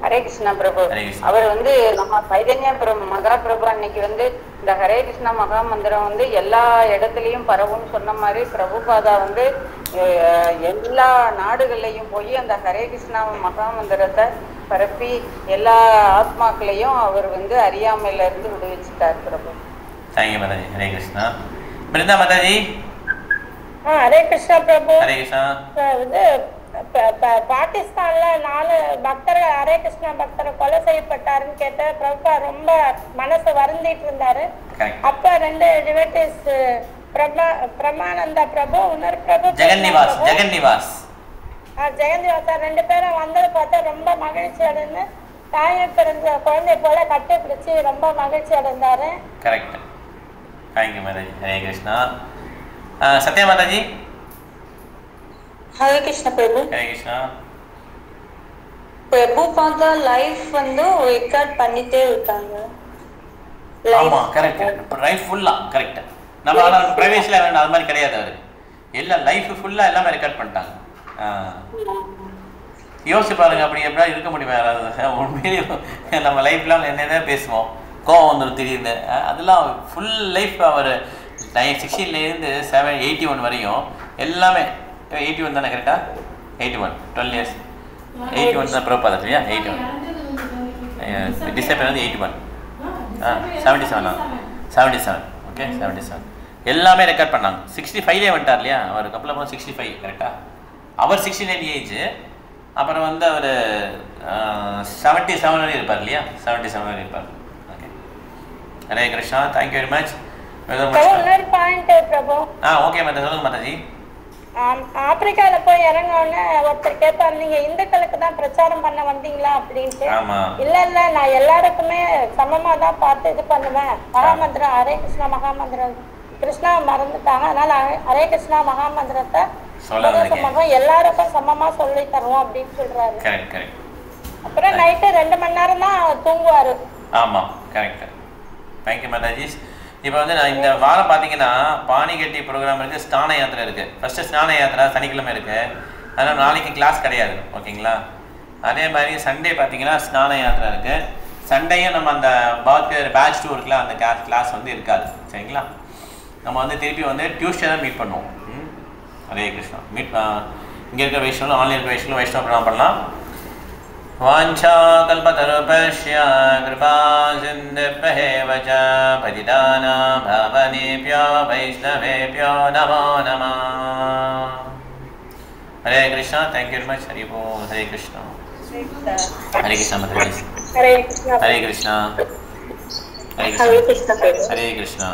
ஹரே கிருஷ்ணா பிரபு. அவர் வந்து நம்ம சைதன்யபுரம் மகாபிரபு அன்னைக்கு வந்து இந்த ஹரே கிருஷ்ணா மகா மந்திரம் வந்து எல்லா இடத்துலையும் பரவும்னு சொன்ன மாதிரி பிரபுபாதா வந்து எல்லா நாடுகள்லையும் போய் அந்த ஹரே கிருஷ்ணா மகா மந்திரத்தை பரப்பி எல்லா ஆத்மாக்களையும் அவர் வந்து அறியாமையில இருந்து விடுவிச்சுட்டார் பிரபு. தேங்க்யூ மாதாஜி. ஹரே கிருஷ்ணா. பிருந்தா மாதாஜி. ஹரே கிருஷ்ணா பிரபு. ஹரே கிருஷ்ணா. வந்து பாகிஸ்தான்ல 4 பக்தர்கள் ஹரே கிருஷ்ணா பக்தர் கொலை செய்யப்பட்டாருன்னு கேட்ட பிரபு ரொம்ப மனசு வருந்திட்டு இருந்தாரு. அப்ப 2 ரிலேட்டிவ்ஸ் பிரமானந்தா பிரபு, இன்னொரு பிரபு ஜெகன்னிவாஸ் 2 பேரும் வந்தது பார்த்தா ரொம்ப மகிழ்ச்சி அடைந்து தாயை பிறந்த குழந்தை போல கட்டி பிடிச்சி ரொம்ப மகிழ்ச்சி அடைந்தாரு. கரெக்ட். தேங்க்யூ மாதாஜி. ஹரே கிருஷ்ணா. சத்யா மாதாஜி. ஹரே கிருஷ்ணா பிரபு. ஹரே கிருஷ்ணா. பிரபுபாதா லைஃப் வந்து ரெக்கார்ட் பண்ணிட்டே இருக்காங்க. ஆமா, கரெக்ட். லைஃப் ஃபுல்லா கரெக்ட். நம்ம ஆனா பிரைவேட்ல வேண்டாம், அது மாதிரி கிடையாது. அவரு எல்லா லைஃப் ஃபுல்லா எல்லாமே ரெக்கார்ட் பண்ணிட்டாங்க. யோசிச்சு பாருங்க, அப்படி எப்படியா இருக்க முடியுமா யாராவது? உண்மையிலேயே நம்ம லைஃப்ல என்னதான் பேசுவோம், கோவம் வந்துடும் திடீர்னு. அதெல்லாம் ஃபுல் லைஃப் அவர் 16லேருந்து 81 வரையும் எல்லாமே 81 தானே கரெக்டா? 81 12 இயர்ஸ் 81 தான் பிரபுபாதா இல்லையா? 81 டிசம்பர் வந்து 81 77 ஓகே 77 எல்லாமே ரெக்கார்ட் பண்ணாங்க. 65லே வந்துட்டார் இல்லையா அவர்? கப்பலில் போனால் 65 கரெக்டா? அவர் 69 ஏஜ். அப்புறம் வந்து அவர் 77 வரையும் இருப்பார் இல்லையா? 77 வரையும் இருப்பார். Okay, Hare Krishna. Thank you very much. இன்னொரு பாயிண்ட் பிரபு. ஓகே மாதா, சொல்லுங்க மாதாஜி. ஆப்பிரிக்கால போய் இறங்கவுடனே ஒருத்தர் கேட்பாரு, நீங்க இந்துக்களுக்கு தான் பிரச்சாரம் பண்ண வந்தீங்களா அப்படின்ட்டு. இல்ல இல்ல, நான் எல்லாருக்குமே சமமா தான் பார்த்து இது பண்ணுவேன். மகாமந்திரம் ஹரே கிருஷ்ணா மகாமந்திரம், கிருஷ்ணா மறந்துட்டாங்க, அதனால ஹரே கிருஷ்ணா மகாமந்திரத்தை எல்லாருக்கும் சமமா சொல்லி தருவோம் அப்படின்னு சொல்றாரு. அப்புறம் நைட்டு 2 மணி நேரம் தான் தூங்குவாரு. ஆமா, கரெக்ட். தேங்க்யூ மாதாஜி. இப்போ வந்து நான் இந்த வாரம் பார்த்தீங்கன்னா பாணிகட்டி ப்ரோக்ராம் இருக்குது, ஸ்நான யாத்திரை இருக்குது. ஃபஸ்ட்டு ஸ்நான யாத்திரை சனிக்கிழமை இருக்குது, அதனால் நாளைக்கு கிளாஸ் கிடையாது. ஓகேங்களா? அதே மாதிரி சண்டே பார்த்தீங்கன்னா ஸ்நான யாத்திரை இருக்குது. சண்டேயும் நம்ம அந்த பேட்ச் 2 இருக்குல்ல, அந்த கிளாஸ் வந்து இருக்காது. சரிங்களா? நம்ம வந்து திருப்பி வந்து டியூஷனை மீட் பண்ணுவோம். ஹரே கிருஷ்ணா. இங்கே இருக்கிற வைஷ்ணவம், ஆன்லைன் இருக்கிற வைஷ்ணவ ப்ரோக்ராம் பண்ணலாம். வாஞ்சா கல்பதருபஸ்ய கிருபா சிந்துர்பஹேவ ச பதிதானாம் பாவனேப்யோ வைஷ்ணவேப்யோ நமோ நமः. Hare Krishna. Thank you very much. Hari Om. Hare Krishna. Hare Krishna மதேஷ். ஹரே கிருஷ்ணா. ஹரே கிருஷ்ணா. ஹரே கிருஷ்ணா. ஹரே கிருஷ்ணா.